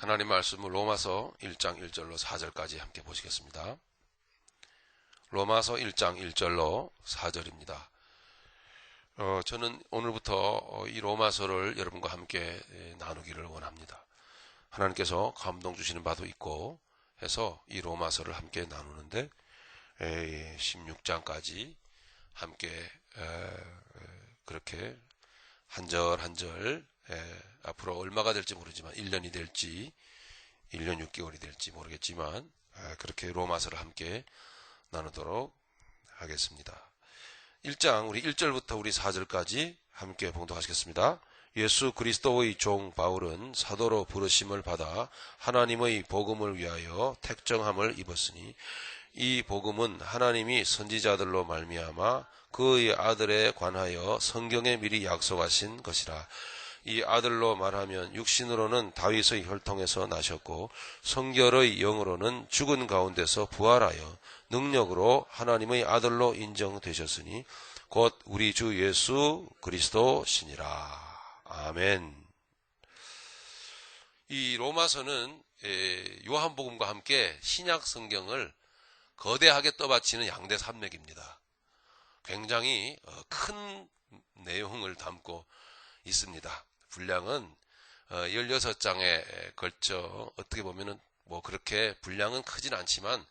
하나님 말씀을 로마서 1장 1절로 4절까지 함께 보시겠습니다. 로마서 1장 1절로 4절입니다. 저는 오늘부터 이 로마서를 여러분과 함께 나누기를 원합니다. 하나님께서 감동 주시는 바도 있고 해서 이 로마서를 함께 나누는데 16장까지 함께 그렇게 한 절 한 절 앞으로 얼마가 될지 모르지만 1년이 될지 1년 6개월이 될지 모르겠지만 그렇게 로마서를 함께 나누도록 하겠습니다. 1장 우리 1절부터 우리 4절까지 함께 봉독하시겠습니다. 예수 그리스도의 종 바울은 사도로 부르심을 받아 하나님의 복음을 위하여 택정함을 입었으니 이 복음은 하나님이 선지자들로 말미암아 그의 아들에 관하여 성경에 미리 약속하신 것이라. 이 아들로 말하면 육신으로는 다윗의 혈통에서 나셨고 성결의 영으로는 죽은 가운데서 부활하여 능력으로 하나님의 아들로 인정되셨으니 곧 우리 주 예수 그리스도시니라. 아멘. 이 로마서는 요한복음과 함께 신약 성경을 거대하게 떠받치는 양대 산맥입니다. 굉장히 큰 내용을 담고 있습니다. 분량은 16장에 걸쳐 어떻게 보면은 뭐 그렇게 분량은 크진 않지만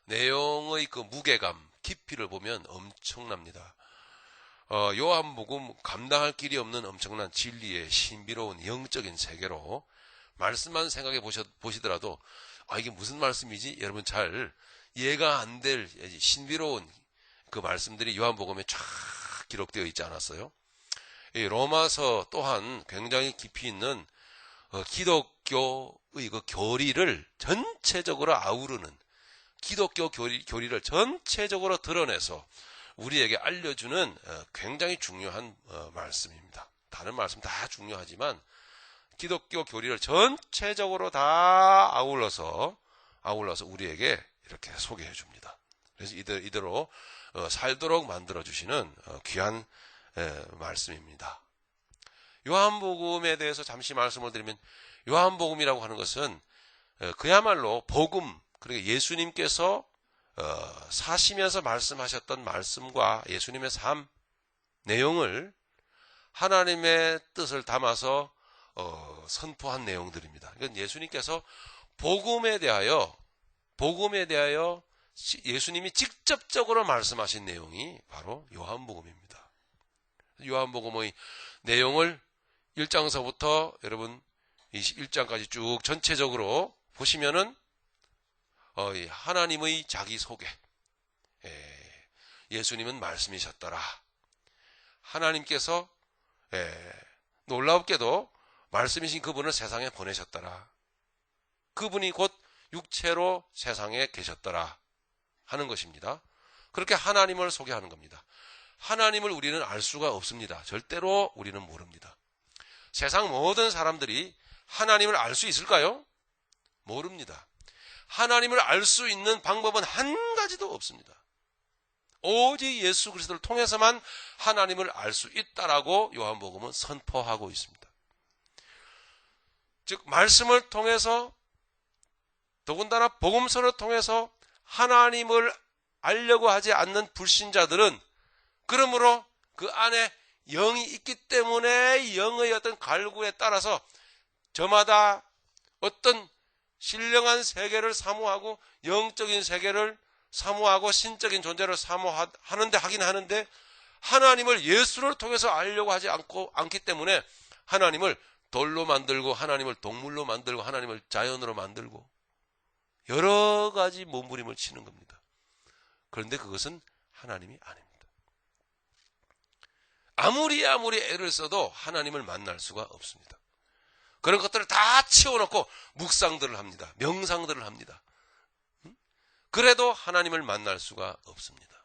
내용의 그 무게감, 깊이를 보면 엄청납니다. 요한복음 감당할 길이 없는 엄청난 진리의 신비로운 영적인 세계로 말씀만 생각해 보시더라도 이게 무슨 말씀이지? 여러분 잘 이해가 안 될 신비로운 그 말씀들이 요한복음에 쫙 기록되어 있지 않았어요? 이 로마서 또한 굉장히 깊이 있는 기독교의 그 교리를 전체적으로 아우르는 기독교 교리를 전체적으로 드러내서 우리에게 알려주는 굉장히 중요한 말씀입니다. 다른 말씀 다 중요하지만 기독교 교리를 전체적으로 다 아울러서 우리에게 이렇게 소개해 줍니다. 그래서 이대로 살도록 만들어주시는 귀한 말씀입니다. 요한복음에 대해서 잠시 말씀을 드리면 요한복음이라고 하는 것은 그야말로 복음, 그러니까 예수님께서 사시면서 말씀하셨던 말씀과 예수님의 삶 내용을 하나님의 뜻을 담아서 선포한 내용들입니다. 그러니까 예수님께서 복음에 대하여 예수님이 직접적으로 말씀하신 내용이 바로 요한복음입니다. 요한복음의 내용을 1장서부터 여러분 21장까지 쭉 전체적으로 보시면은 하나님의 자기소개, 예수님은 말씀이셨더라. 하나님께서 놀랍게도 말씀이신 그분을 세상에 보내셨더라. 그분이 곧 육체로 세상에 계셨더라 하는 것입니다. 그렇게 하나님을 소개하는 겁니다. 하나님을 우리는 알 수가 없습니다. 절대로 우리는 모릅니다. 세상 모든 사람들이 하나님을 알 수 있을까요? 모릅니다. 하나님을 알 수 있는 방법은 한 가지도 없습니다. 오직 예수 그리스도를 통해서만 하나님을 알 수 있다라고 요한복음은 선포하고 있습니다. 즉 말씀을 통해서 더군다나 복음서를 통해서 하나님을 알려고 하지 않는 불신자들은 그러므로 그 안에 영이 있기 때문에 영의 어떤 갈구에 따라서 저마다 어떤 신령한 세계를 사모하고 영적인 세계를 사모하고 신적인 존재를 하긴 하는데 하나님을 예수를 통해서 알려고 하지 않기 때문에 하나님을 돌로 만들고 하나님을 동물로 만들고 하나님을 자연으로 만들고 여러 가지 몸부림을 치는 겁니다. 그런데 그것은 하나님이 아닙니다. 아무리 애를 써도 하나님을 만날 수가 없습니다. 그런 것들을 다 치워놓고 묵상들을 합니다. 명상들을 합니다. 그래도 하나님을 만날 수가 없습니다.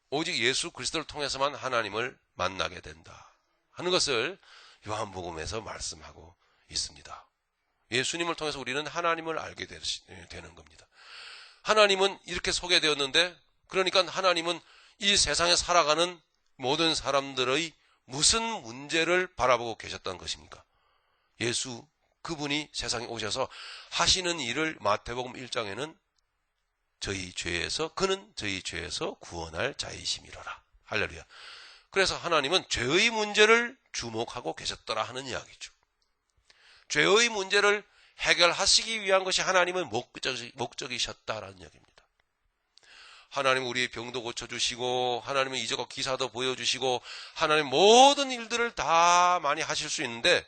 오직 예수 그리스도를 통해서만 하나님을 만나게 된다 하는 것을 요한복음에서 말씀하고 있습니다. 예수님을 통해서 우리는 하나님을 알게 되는 겁니다. 하나님은 이렇게 소개되었는데 그러니까 하나님은 이 세상에 살아가는 모든 사람들의 무슨 문제를 바라보고 계셨다는 것입니까? 예수 그분이 세상에 오셔서 하시는 일을 마태복음 1장에는 그는 저희 죄에서 구원할 자이심이로라. 할렐루야. 그래서 하나님은 죄의 문제를 주목하고 계셨더라 하는 이야기죠. 죄의 문제를 해결하시기 위한 것이 하나님의 목적이셨다라는 이야기입니다. 하나님은 우리의 병도 고쳐주시고 하나님은 이적과 기사도 보여주시고 하나님 모든 일들을 다 많이 하실 수 있는데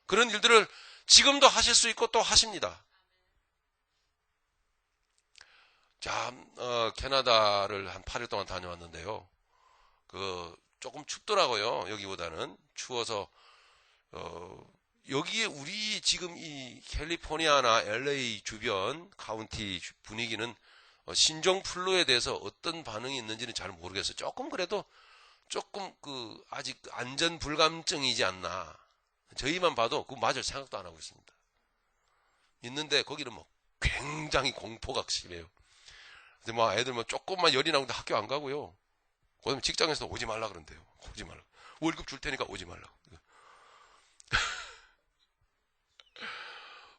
그런 일들을 지금도 하실 수 있고 또 하십니다. 자, 캐나다를 한 8일 동안 다녀왔는데요. 조금 춥더라고요. 여기보다는 추워서 여기에 우리 지금 이 캘리포니아나 LA 주변 카운티 분위기는 신종플루에 대해서 어떤 반응이 있는지는 잘 모르겠어요. 그래도 조금 아직 안전 불감증이지 않나. 저희만 봐도 그거 맞을 생각도 안 하고 있습니다. 있는데 거기는 굉장히 공포가 심해요. 근데 애들 조금만 열이 나는데 학교 안 가고요. 그다음에 직장에서 오지 말라 그런대요. 오지 말라. 월급 줄 테니까 오지 말라.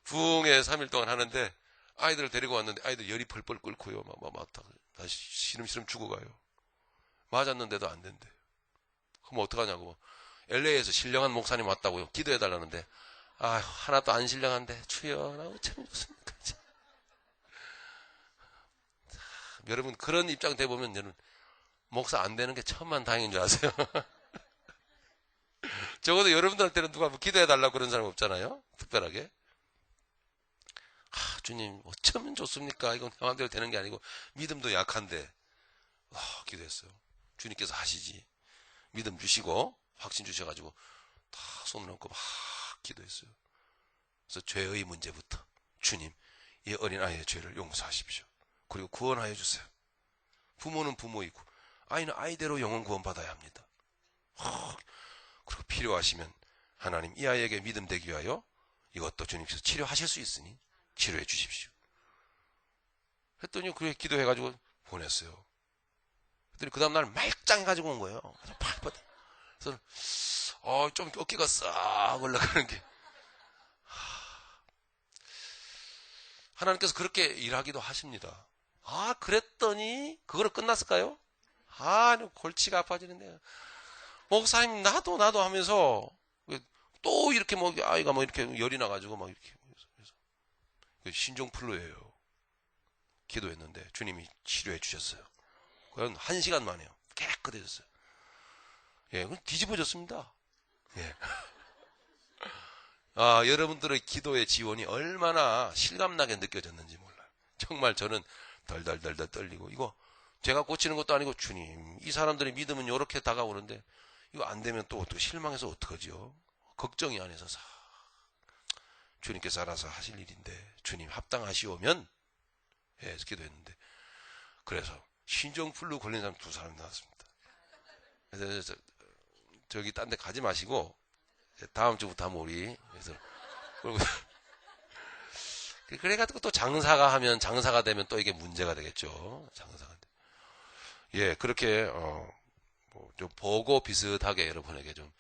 부흥회 3일 동안 하는데 아이들을 데리고 왔는데 아이들 열이 펄펄 끓고요. 다시 시름시름 죽어가요. 맞았는데도 안 된대요. 그럼 어떡하냐고. LA에서 신령한 목사님 왔다고요. 기도해달라는데 하나도 안 신령한데 주여 나 참 좋습니까. 여러분 그런 입장 돼보면 여러분 목사 안 되는 게 천만다행인 줄 아세요? 적어도 여러분들한테는 누가 기도해달라고 그런 사람 없잖아요. 특별하게. 주님 어쩌면 좋습니까? 이건 내 마음대로 되는 게 아니고 믿음도 약한데 기도했어요. 주님께서 하시지. 믿음 주시고 확신 주셔가지고 다 손을 얹고 막 기도했어요. 그래서 죄의 문제부터 주님 이 어린아이의 죄를 용서하십시오. 그리고 구원하여 주세요. 부모는 부모이고 아이는 아이대로 영혼 구원받아야 합니다. 그리고 필요하시면 하나님 이 아이에게 믿음 되기 위하여 이것도 주님께서 치료하실 수 있으니 치료해 주십시오. 했더니 그래 기도해가지고 보냈어요. 했더니 그 다음날 말짱해가지고 온 거예요. 그래서 좀 어깨가 싹 올라가는 게 하나님께서 그렇게 일하기도 하십니다. 그랬더니 그거로 끝났을까요? 골치가 아파지는데 목사님 나도 하면서 또 이렇게 아이가 이렇게 열이 나가지고 이렇게 신종플루예요. 기도했는데 주님이 치료해 주셨어요. 그건 1시간 만에요. 깨끗해졌어요. 그건 뒤집어졌습니다. 여러분들의 기도의 지원이 얼마나 실감나게 느껴졌는지 몰라요. 정말 저는 덜덜덜덜 떨리고 이거 제가 고치는 것도 아니고 주님 이 사람들의 믿음은 이렇게 다가오는데 이거 안 되면 또 실망해서 어떡하지요? 걱정이 안에서 주님께서 알아서 하실 일인데 주님 합당하시오면 해서 기도했는데 그래서 신종플루 걸린 사람 2사람이 나왔습니다. 그래서 저기 딴 데 가지 마시고 다음 주부터 한번 우리 그래서 그래가지고 또 장사가 되면 또 이게 문제가 되겠죠. 장사가 그렇게 좀 보고 비슷하게 여러분에게 좀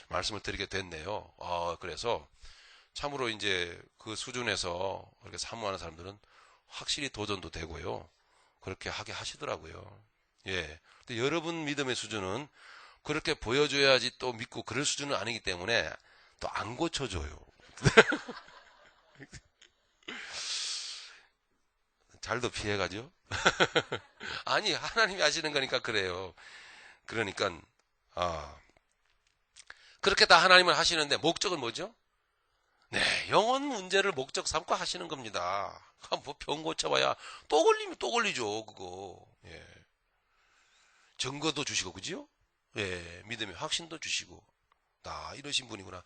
말씀을 드리게 됐네요. 그래서 참으로 이제 그 수준에서 그렇게 사모하는 사람들은 확실히 도전도 되고요. 그렇게 하게 하시더라고요. 근데 여러분 믿음의 수준은 그렇게 보여줘야지 또 믿고 그럴 수준은 아니기 때문에 또 안 고쳐줘요. 잘도 피해가죠? 아니, 하나님이 하시는 거니까 그래요. 그러니까, 그렇게 다 하나님을 하시는데 목적은 뭐죠? 영혼 문제를 목적 삼고 하시는 겁니다. 병 고쳐봐야 또 걸리면 또 걸리죠, 그거. 증거도 주시고, 그지요? 믿음의 확신도 주시고. 이러신 분이구나.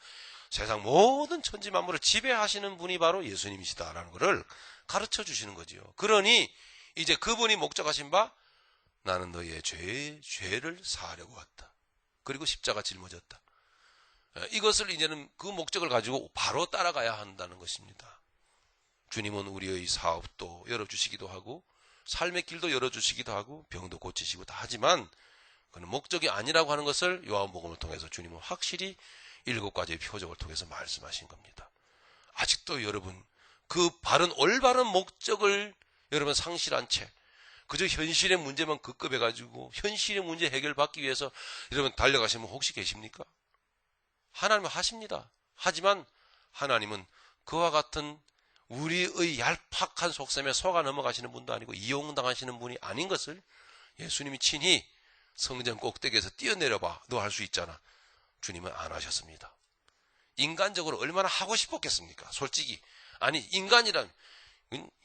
세상 모든 천지 만물을 지배하시는 분이 바로 예수님이시다라는 것을 가르쳐 주시는 거지요. 그러니 이제 그분이 목적하신 바 나는 너희의 죄를 사하려고 왔다. 그리고 십자가 짊어졌다. 이것을 이제는 그 목적을 가지고 바로 따라가야 한다는 것입니다. 주님은 우리의 사업도 열어주시기도 하고 삶의 길도 열어주시기도 하고 병도 고치시고 다 하지만 그는 목적이 아니라고 하는 것을 요한복음을 통해서 주님은 확실히 7가지의 표적을 통해서 말씀하신 겁니다. 아직도 여러분 그 바른 올바른 목적을 여러분 상실한 채 그저 현실의 문제만 급급해가지고 현실의 문제 해결받기 위해서 여러분 달려가시는 분 혹시 계십니까? 하나님은 하십니다. 하지만 하나님은 그와 같은 우리의 얄팍한 속셈에 속아 넘어가시는 분도 아니고 이용당하시는 분이 아닌 것을 예수님이 친히 성전 꼭대기에서 뛰어내려봐 너 할 수 있잖아. 주님은 안 하셨습니다. 인간적으로 얼마나 하고 싶었겠습니까? 솔직히 아니 인간이란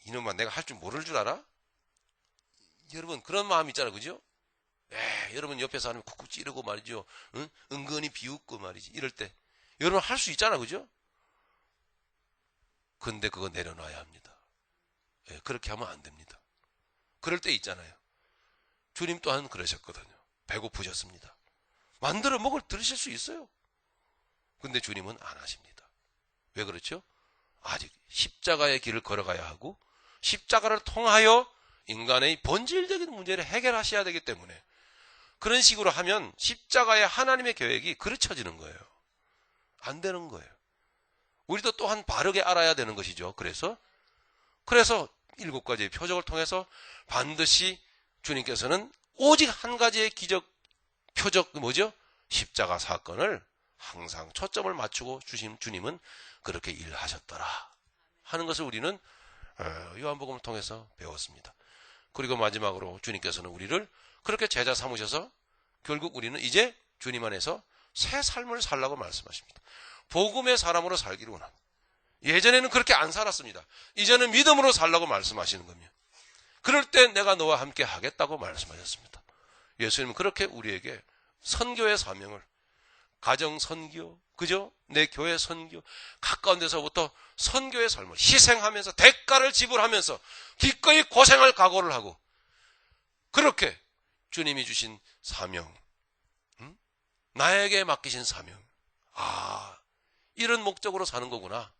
이놈아 내가 할 줄 모를 줄 알아? 여러분 그런 마음 있잖아요. 그죠? 여러분 옆에 사람이 쿡쿡 찌르고 말이죠. 응? 은근히 비웃고 말이지. 이럴 때 여러분 할 수 있잖아. 그죠? 근데 그거 내려놔야 합니다. 그렇게 하면 안 됩니다. 그럴 때 있잖아요. 주님 또한 그러셨거든요. 배고프셨습니다. 만들어 먹을 들으실 수 있어요. 근데 주님은 안 하십니다. 왜 그렇죠? 아직 십자가의 길을 걸어가야 하고 십자가를 통하여 인간의 본질적인 문제를 해결하셔야 되기 때문에 그런 식으로 하면 십자가의 하나님의 계획이 그르쳐지는 거예요. 안 되는 거예요. 우리도 또한 바르게 알아야 되는 것이죠. 그래서 7가지의 표적을 통해서 반드시 주님께서는 오직 한 가지의 기적 표적 뭐죠? 십자가 사건을 항상 초점을 맞추고 주신 주님은 그렇게 일하셨더라 하는 것을 우리는 요한복음을 통해서 배웠습니다. 그리고 마지막으로 주님께서는 우리를 그렇게 제자 삼으셔서 결국 우리는 이제 주님 안에서 새 삶을 살라고 말씀하십니다. 복음의 사람으로 살기로 원합니다. 예전에는 그렇게 안 살았습니다. 이제는 믿음으로 살라고 말씀하시는 겁니다. 그럴 때 내가 너와 함께 하겠다고 말씀하셨습니다. 예수님은 그렇게 우리에게 선교의 사명을 가정 선교, 그죠? 내 교회 선교, 가까운 데서부터 선교의 삶을 희생하면서 대가를 지불하면서 기꺼이 고생할 각오를 하고 그렇게 주님이 주신 사명, 나에게 맡기신 사명, 이런 목적으로 사는 거구나.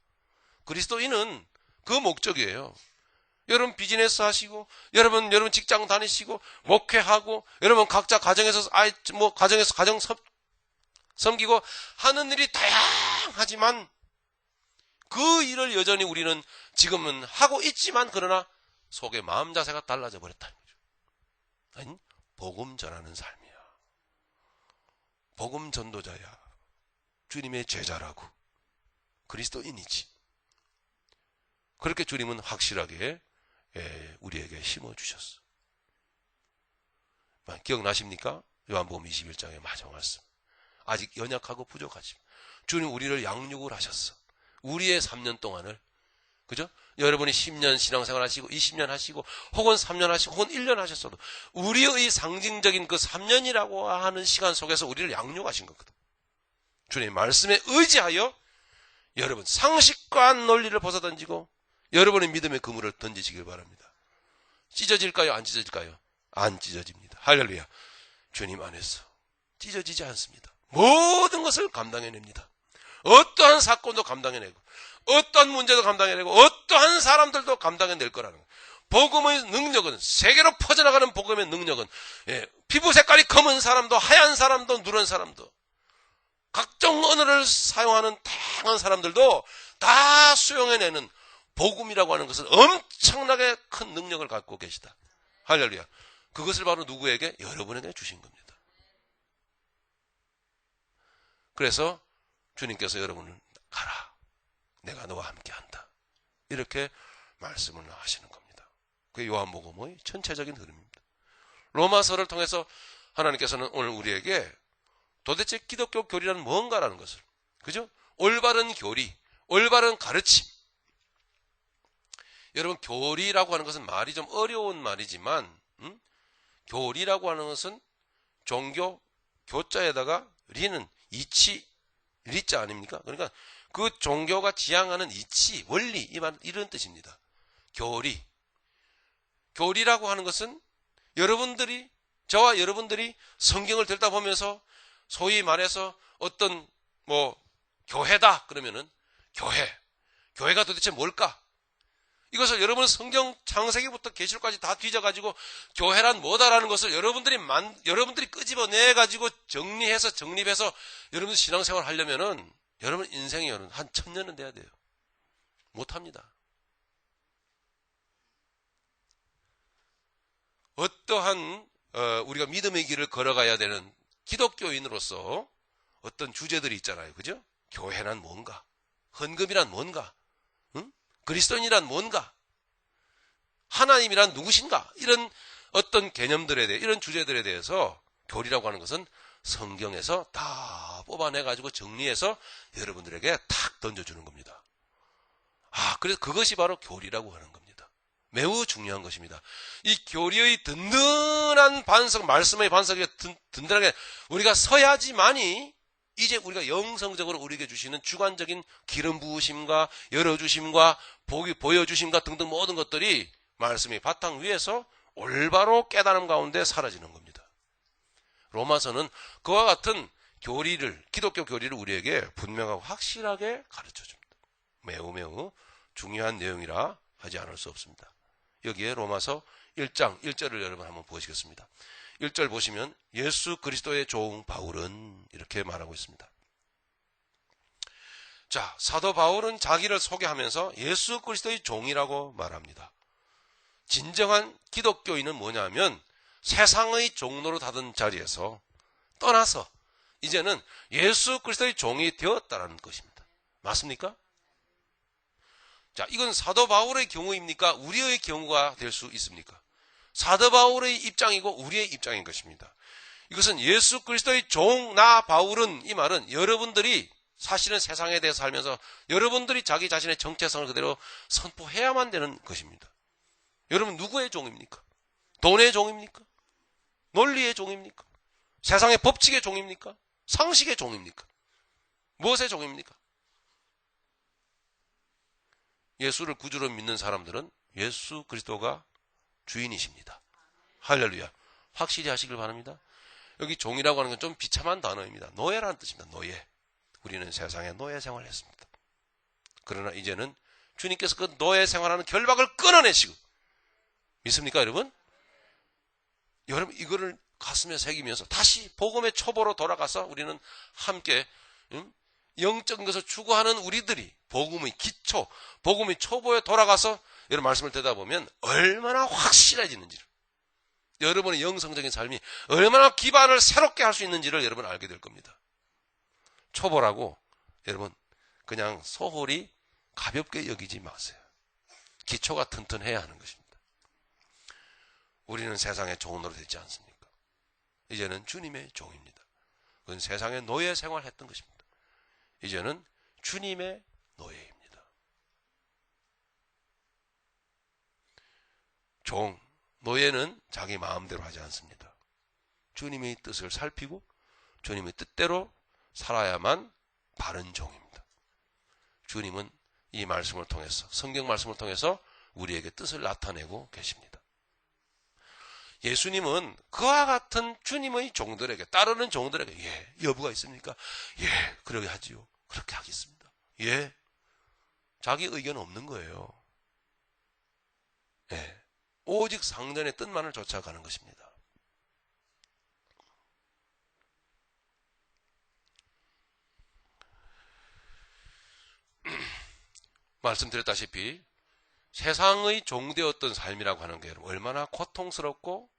그리스도인은 그 목적이에요. 여러분 비즈니스 하시고, 여러분 직장 다니시고, 목회하고, 여러분 각자 가정에서 가정 섬기고 하는 일이 다양하지만 그 일을 여전히 우리는 지금은 하고 있지만 그러나 속의 마음 자세가 달라져 버렸다는 거죠. 아니, 복음 전하는 삶이야. 복음 전도자야. 주님의 제자라고. 그리스도인이지. 그렇게 주님은 확실하게 우리에게 심어주셨어. 기억나십니까? 요한복음 21장의 마지막 말씀. 아직 연약하고 부족하지만 주님 우리를 양육을 하셨어. 우리의 3년 동안을, 그죠? 여러분이 10년 신앙생활 하시고 20년 하시고 혹은 3년 하시고 혹은 1년 하셨어도 우리의 상징적인 그 3년이라고 하는 시간 속에서 우리를 양육하신 거거든. 주님 말씀에 의지하여 여러분 상식과 논리를 벗어던지고 여러분의 믿음의 그물을 던지시길 바랍니다. 찢어질까요? 안 찢어질까요? 안 찢어집니다. 할렐루야. 주님 안에서 찢어지지 않습니다. 모든 것을 감당해냅니다. 어떠한 사건도 감당해내고 어떠한 문제도 감당해내고 어떠한 사람들도 감당해낼 거라는 거예요. 복음의 능력은, 세계로 퍼져나가는 복음의 능력은 피부 색깔이 검은 사람도 하얀 사람도 누런 사람도 각종 언어를 사용하는 다양한 사람들도 다 수용해내는 복음이라고 하는 것은 엄청나게 큰 능력을 갖고 계시다. 할렐루야. 그것을 바로 누구에게? 여러분에게 주신 겁니다. 그래서 주님께서 여러분을 가라. 내가 너와 함께 한다. 이렇게 말씀을 하시는 겁니다. 그게 요한복음의 전체적인 흐름입니다. 로마서를 통해서 하나님께서는 오늘 우리에게 도대체 기독교 교리란 뭔가라는 것을, 그죠? 올바른 교리, 올바른 가르침. 여러분 교리라고 하는 것은 말이 좀 어려운 말이지만 교리라고 하는 것은 종교, 교자에다가 리는 이치, 리자 아닙니까? 그러니까 그 종교가 지향하는 이치, 원리, 이런 뜻입니다. 교리. 교리라고 하는 것은 저와 여러분들이 성경을 들다 보면서 소위 말해서 어떤 교회다 그러면은 교회가 도대체 뭘까? 이것을 여러분 성경 창세기부터 계시록까지 다 뒤져가지고 교회란 뭐다라는 것을 여러분들이 끄집어내가지고 정립해서 여러분 신앙생활 하려면은 여러분 인생이 한 1000년은 돼야 돼요. 못합니다. 어떠한 우리가 믿음의 길을 걸어가야 되는 기독교인으로서 어떤 주제들이 있잖아요. 그죠? 교회란 뭔가? 헌금이란 뭔가? 응? 그리스도인이란 뭔가? 하나님이란 누구신가? 이런 어떤 개념들에 대해, 이런 주제들에 대해서 교리라고 하는 것은 성경에서 다 뽑아내가지고 정리해서 여러분들에게 탁 던져주는 겁니다. 그래서 그것이 바로 교리라고 하는 겁니다. 매우 중요한 것입니다. 이 교리의 든든한 반석, 말씀의 반석이 든든하게 우리가 서야지만이 이제 우리가 영성적으로 우리에게 주시는 주관적인 기름 부으심과 열어주심과 복이 보여주심과 등등 모든 것들이 말씀의 바탕 위에서 올바로 깨달음 가운데 사라지는 겁니다. 로마서는 그와 같은 교리를, 기독교 교리를 우리에게 분명하고 확실하게 가르쳐 줍니다. 매우 매우 중요한 내용이라 하지 않을 수 없습니다. 여기에 로마서 1장 1절을 여러분 한번 보시겠습니다. 1절 보시면 예수 그리스도의 종 바울은 이렇게 말하고 있습니다. 자, 사도 바울은 자기를 소개하면서 예수 그리스도의 종이라고 말합니다. 진정한 기독교인은 뭐냐면 세상의 종로로 다던 자리에서 떠나서 이제는 예수 그리스도의 종이 되었다는 것입니다. 맞습니까? 자, 이건 사도 바울의 경우입니까? 우리의 경우가 될 수 있습니까? 사도 바울의 입장이고 우리의 입장인 것입니다. 이것은 예수 그리스도의 종, 나 바울은, 이 말은 여러분들이 사실은 세상에 대해서 살면서 여러분들이 자기 자신의 정체성을 그대로 선포해야만 되는 것입니다. 여러분 누구의 종입니까? 돈의 종입니까? 논리의 종입니까? 세상의 법칙의 종입니까? 상식의 종입니까? 무엇의 종입니까? 예수를 구주로 믿는 사람들은 예수 그리스도가 주인이십니다. 할렐루야. 확실히 하시길 바랍니다. 여기 종이라고 하는 건 좀 비참한 단어입니다. 노예라는 뜻입니다. 노예. 우리는 세상에 노예 생활을 했습니다. 그러나 이제는 주님께서 그 노예 생활하는 결박을 끊어내시고, 믿습니까 여러분? 여러분 이거를 가슴에 새기면서 다시 복음의 초보로 돌아가서 우리는 함께 영적인 것을 추구하는 우리들이 복음의 기초, 복음의 초보에 돌아가서 여러분 말씀을 듣다 보면 얼마나 확실해지는지를, 여러분의 영성적인 삶이 얼마나 기반을 새롭게 할 수 있는지를 여러분 알게 될 겁니다. 초보라고 여러분 그냥 소홀히 가볍게 여기지 마세요. 기초가 튼튼해야 하는 것입니다. 우리는 세상의 종으로 되지 않습니까? 이제는 주님의 종입니다. 그건 세상의 노예 생활했던 것입니다. 이제는 주님의 노예입니다. 종, 노예는 자기 마음대로 하지 않습니다. 주님의 뜻을 살피고 주님의 뜻대로 살아야만 바른 종입니다. 주님은 이 말씀을 통해서, 성경 말씀을 통해서 우리에게 뜻을 나타내고 계십니다. 예수님은 그와 같은 주님의 종들에게, 따르는 종들에게 여부가 있습니까? 그러게 하지요. 그렇게 하겠습니다. 자기 의견 없는 거예요. 오직 상전의 뜻만을 쫓아가는 것입니다. 말씀드렸다시피 세상의 종되었던 삶이라고 하는 게 얼마나 고통스럽고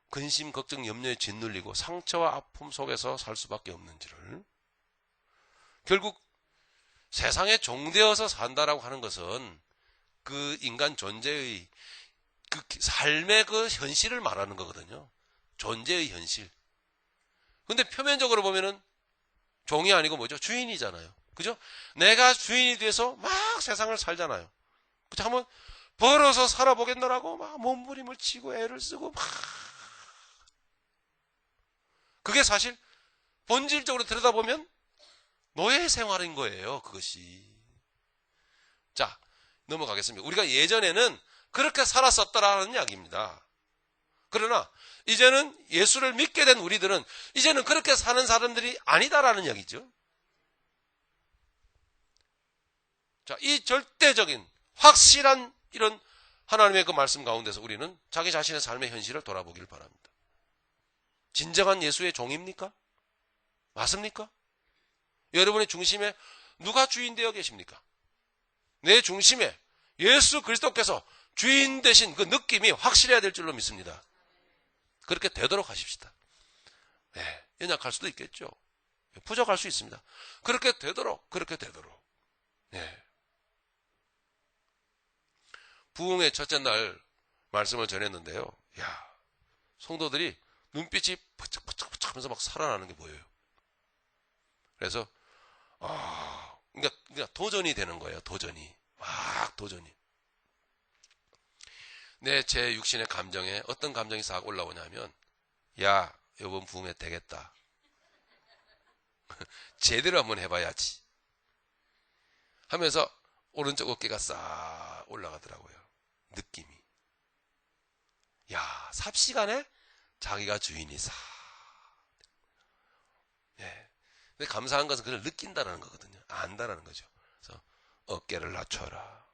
근심, 걱정, 염려에 짓눌리고 상처와 아픔 속에서 살 수밖에 없는지를, 결국 세상에 종되어서 산다라고 하는 것은 그 인간 존재의 그 삶의 그 현실을 말하는 거거든요. 존재의 현실. 근데 표면적으로 보면은 종이 아니고 뭐죠? 주인이잖아요. 그죠? 내가 주인이 돼서 막 세상을 살잖아요. 그죠? 한번 벌어서 살아보겠노라고 막 몸부림을 치고 애를 쓰고 막. 그게 사실 본질적으로 들여다보면 노예 생활인 거예요. 그것이. 자, 넘어가겠습니다. 우리가 예전에는 그렇게 살았었더라는 이야기입니다. 그러나 이제는 예수를 믿게 된 우리들은 이제는 그렇게 사는 사람들이 아니다라는 이야기죠. 자, 이 절대적인 확실한 이런 하나님의 그 말씀 가운데서 우리는 자기 자신의 삶의 현실을 돌아보길 바랍니다. 진정한 예수의 종입니까? 맞습니까? 여러분의 중심에 누가 주인 되어 계십니까? 내 중심에 예수 그리스도께서 주인 되신 그 느낌이 확실해야 될 줄로 믿습니다. 그렇게 되도록 하십시다. 네, 연약할 수도 있겠죠. 부족할 수 있습니다. 그렇게 되도록. 네. 부흥의 첫째 날 말씀을 전했는데요. 야, 성도들이 눈빛이 퍼쩍퍼쩍 하면서 막 살아나는 게 보여요. 그래서 그러니까 도전이 되는 거예요. 도전이. 제 육신의 감정에 어떤 감정이 싹 올라오냐면, 야, 이번 부흥회 되겠다. 제대로 한번 해봐야지 하면서 오른쪽 어깨가 싹 올라가더라고요. 느낌이. 야, 삽시간에 자기가 주인이 싹. 예. 근데 감사한 것은 그걸 느낀다는 거거든요. 안다라는 거죠. 그래서 어깨를 낮춰라.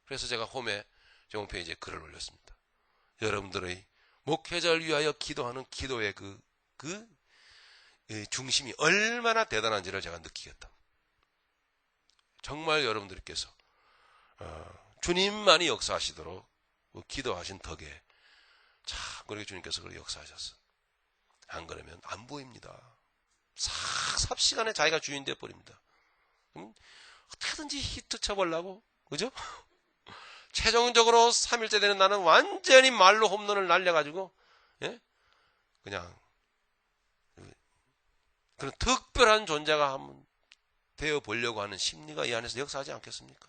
그래서 제가 홈에 홈페이지에 글을 올렸습니다. 여러분들의 목회자를 위하여 기도하는 기도의 그 중심이 얼마나 대단한지를 제가 느끼겠다. 정말 여러분들께서 주님만이 역사하시도록 기도하신 덕에 참 그렇게 주님께서 그렇게 역사하셨어. 안 그러면 안 보입니다. 삽시간에 자기가 주인 되어버립니다. 어떻게든지 히트 쳐보려고, 그죠? 최종적으로 3일째 되는 나는 완전히 말로 홈런을 날려가지고, 예? 그냥 그런 특별한 존재가 한번 되어 보려고 하는 심리가 이 안에서 역사하지 않겠습니까?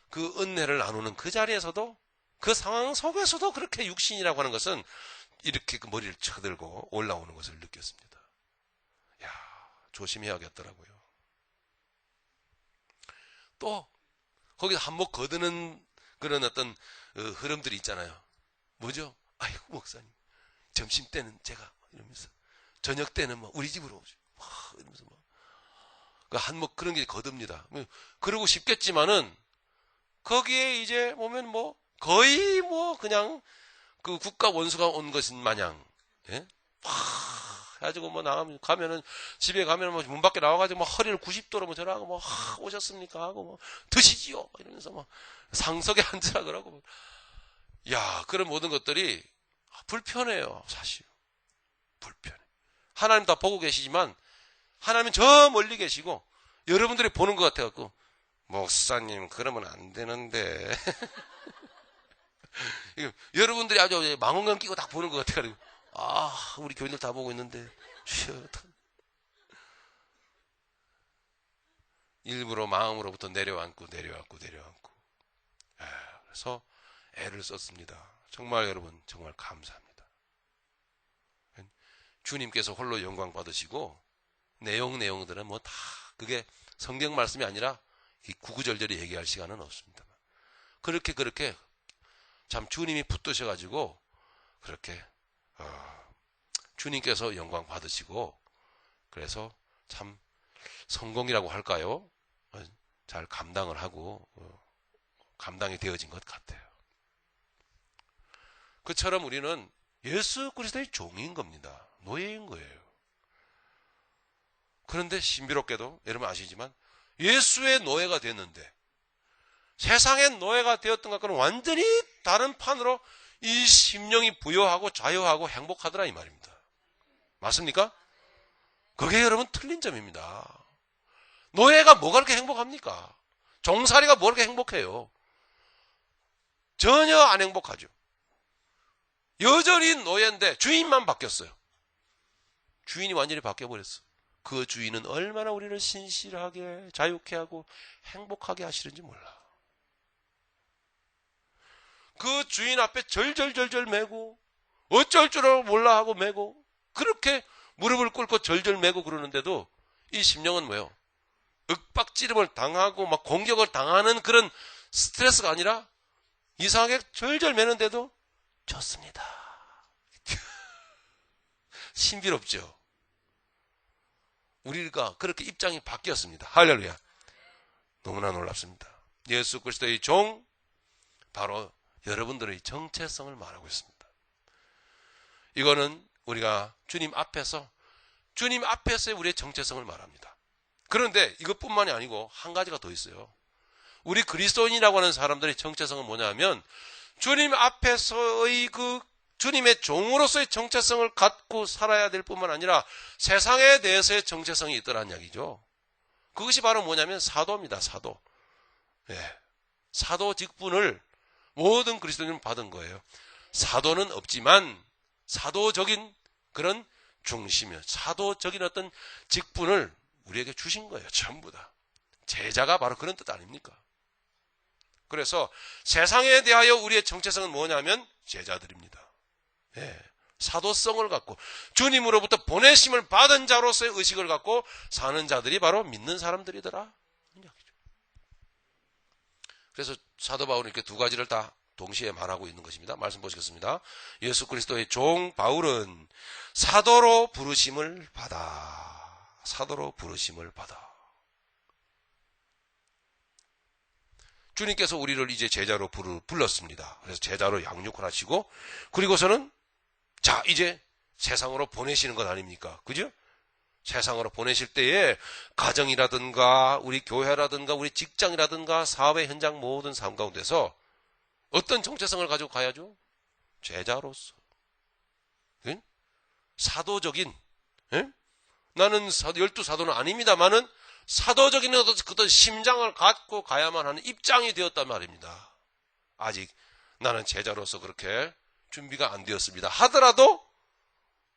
그 은혜를 나누는 그 자리에서도, 그 상황 속에서도 그렇게 육신이라고 하는 것은 이렇게 그 머리를 쳐들고 올라오는 것을 느꼈습니다. 야, 조심해야겠더라고요. 또 거기서 한몫 거두는 그런 어떤 흐름들이 있잖아요. 뭐죠? 아이고 목사님, 점심 때는 제가 이러면서, 저녁 때는 뭐 우리 집으로 오죠. 이러면서 그 한몫 그런 게 거둡니다. 그러고 싶겠지만은 거기에 이제 보면 뭐 거의 뭐 그냥 그 국가 원수가 온 것인 마냥, 예? 해가지고 뭐 가면은 집에 가면은 뭐 문 밖에 나와가지고 뭐 허리를 90도로 뭐 저라고 뭐 오셨습니까 하고 뭐 드시지요 이러면서 뭐 상석에 앉으라 그러고, 야, 그런 모든 것들이 불편해요. 사실 불편해. 하나님 다 보고 계시지만 하나님은 저 멀리 계시고 여러분들이 보는 것 같아갖고, 목사님 그러면 안 되는데 여러분들이 아주 망원경 끼고 딱 보는 것 같아가지고, 우리 교인들 다 보고 있는데 일부러 마음으로부터 내려앉고 그래서 애를 썼습니다. 정말 여러분 정말 감사합니다. 주님께서 홀로 영광 받으시고 내용들은 뭐 다 그게 성경 말씀이 아니라 이 구구절절히 얘기할 시간은 없습니다. 그렇게 참 주님이 붙드셔가지고 그렇게 주님께서 영광 받으시고, 그래서 참 성공이라고 할까요? 잘 감당을 하고 감당이 되어진 것 같아요. 그처럼 우리는 예수 그리스도의 종인 겁니다. 노예인 거예요. 그런데 신비롭게도 여러분 아시지만 예수의 노예가 됐는데 세상의 노예가 되었던 것과는 완전히 다른 판으로 이 심령이 부여하고 자유하고 행복하더라 이 말입니다. 맞습니까? 그게 여러분 틀린 점입니다. 노예가 뭐가 그렇게 행복합니까? 종살이가 뭐가 그렇게 행복해요? 전혀 안 행복하죠. 여전히 노예인데 주인만 바뀌었어요. 주인이 완전히 바뀌어버렸어. 그 주인은 얼마나 우리를 신실하게 자유케 하고 행복하게 하시는지 몰라. 그 주인 앞에 절절절절 매고 어쩔 줄을 몰라 하고 매고 그렇게 무릎을 꿇고 절절 매고 그러는데도 이 심령은 뭐예요? 윽박지름을 당하고 막 공격을 당하는 그런 스트레스가 아니라 이상하게 절절 매는데도 좋습니다. 신비롭죠? 우리가 그렇게 입장이 바뀌었습니다. 할렐루야. 너무나 놀랍습니다. 예수 그리스도의 종, 바로 여러분들의 정체성을 말하고 있습니다. 이거는 우리가 주님 앞에서의 우리의 정체성을 말합니다. 그런데 이것뿐만이 아니고 한 가지가 더 있어요. 우리 그리스도인이라고 하는 사람들의 정체성은 뭐냐면 주님 앞에서의 그 주님의 종으로서의 정체성을 갖고 살아야 될 뿐만 아니라 세상에 대해서의 정체성이 있더란 이야기죠. 그것이 바로 뭐냐면 사도입니다. 사도. 예. 사도 직분을 모든 그리스도인은 받은 거예요. 사도는 없지만 사도적인 그런 중심이요. 사도적인 어떤 직분을 우리에게 주신 거예요. 전부 다. 제자가 바로 그런 뜻 아닙니까? 그래서 세상에 대하여 우리의 정체성은 뭐냐면 제자들입니다. 예, 사도성을 갖고 주님으로부터 보내심을 받은 자로서의 의식을 갖고 사는 자들이 바로 믿는 사람들이더라. 그래서 사도 바울은 이렇게 두 가지를 다 동시에 말하고 있는 것입니다. 말씀 보시겠습니다. 예수 그리스도의 종 바울은 사도로 부르심을 받아. 사도로 부르심을 받아. 주님께서 우리를 이제 제자로 불렀습니다. 그래서 제자로 양육을 하시고 그리고서는 자 이제 세상으로 보내시는 것 아닙니까? 그죠? 세상으로 보내실 때에 가정이라든가 우리 교회라든가 우리 직장이라든가 사업의 현장 모든 삶 가운데서 어떤 정체성을 가지고 가야죠? 제자로서. 응? 사도적인 응? 나는 12사도는 아닙니다만은 사도적인 어떤 심장을 갖고 가야만 하는 입장이 되었단 말입니다. 아직 나는 제자로서 그렇게 준비가 안 되었습니다. 하더라도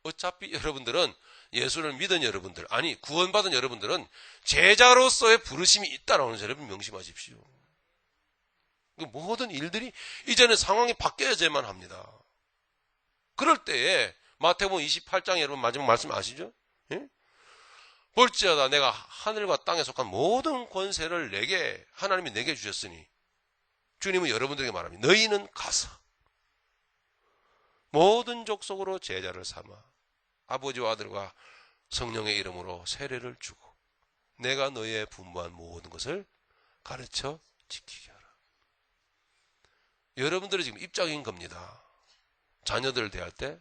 어차피 여러분들은 예수를 믿은 여러분들, 아니 구원받은 여러분들은 제자로서의 부르심이 있다라는 것을 여러분 명심하십시오. 모든 일들이 이제는 상황이 바뀌어야만 합니다. 그럴 때에 마태복음 28장 여러분 마지막 말씀 아시죠? 예? 볼지어다 내가 하늘과 땅에 속한 모든 권세를 내게 하나님이 내게 주셨으니 주님은 여러분들에게 말합니다. 너희는 가서 모든 족속으로 제자를 삼아 아버지와 아들과 성령의 이름으로 세례를 주고 내가 너희의 분부한 모든 것을 가르쳐 지키게 하라. 여러분들이 지금 입장인 겁니다. 자녀들을 대할 때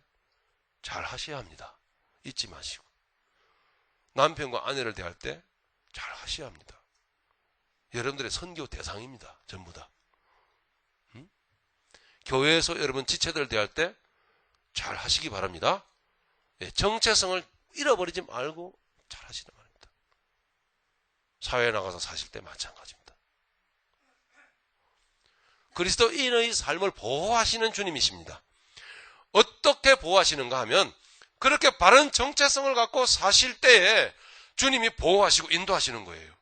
잘 하셔야 합니다. 잊지 마시고. 남편과 아내를 대할 때 잘 하셔야 합니다. 여러분들의 선교 대상입니다. 전부 다. 교회에서 여러분 지체들을 대할 때 잘 하시기 바랍니다. 정체성을 잃어버리지 말고 잘 하시는 말입니다. 사회에 나가서 사실 때 마찬가지입니다. 그리스도인의 삶을 보호하시는 주님이십니다. 어떻게 보호하시는가 하면 그렇게 바른 정체성을 갖고 사실 때에 주님이 보호하시고 인도하시는 거예요.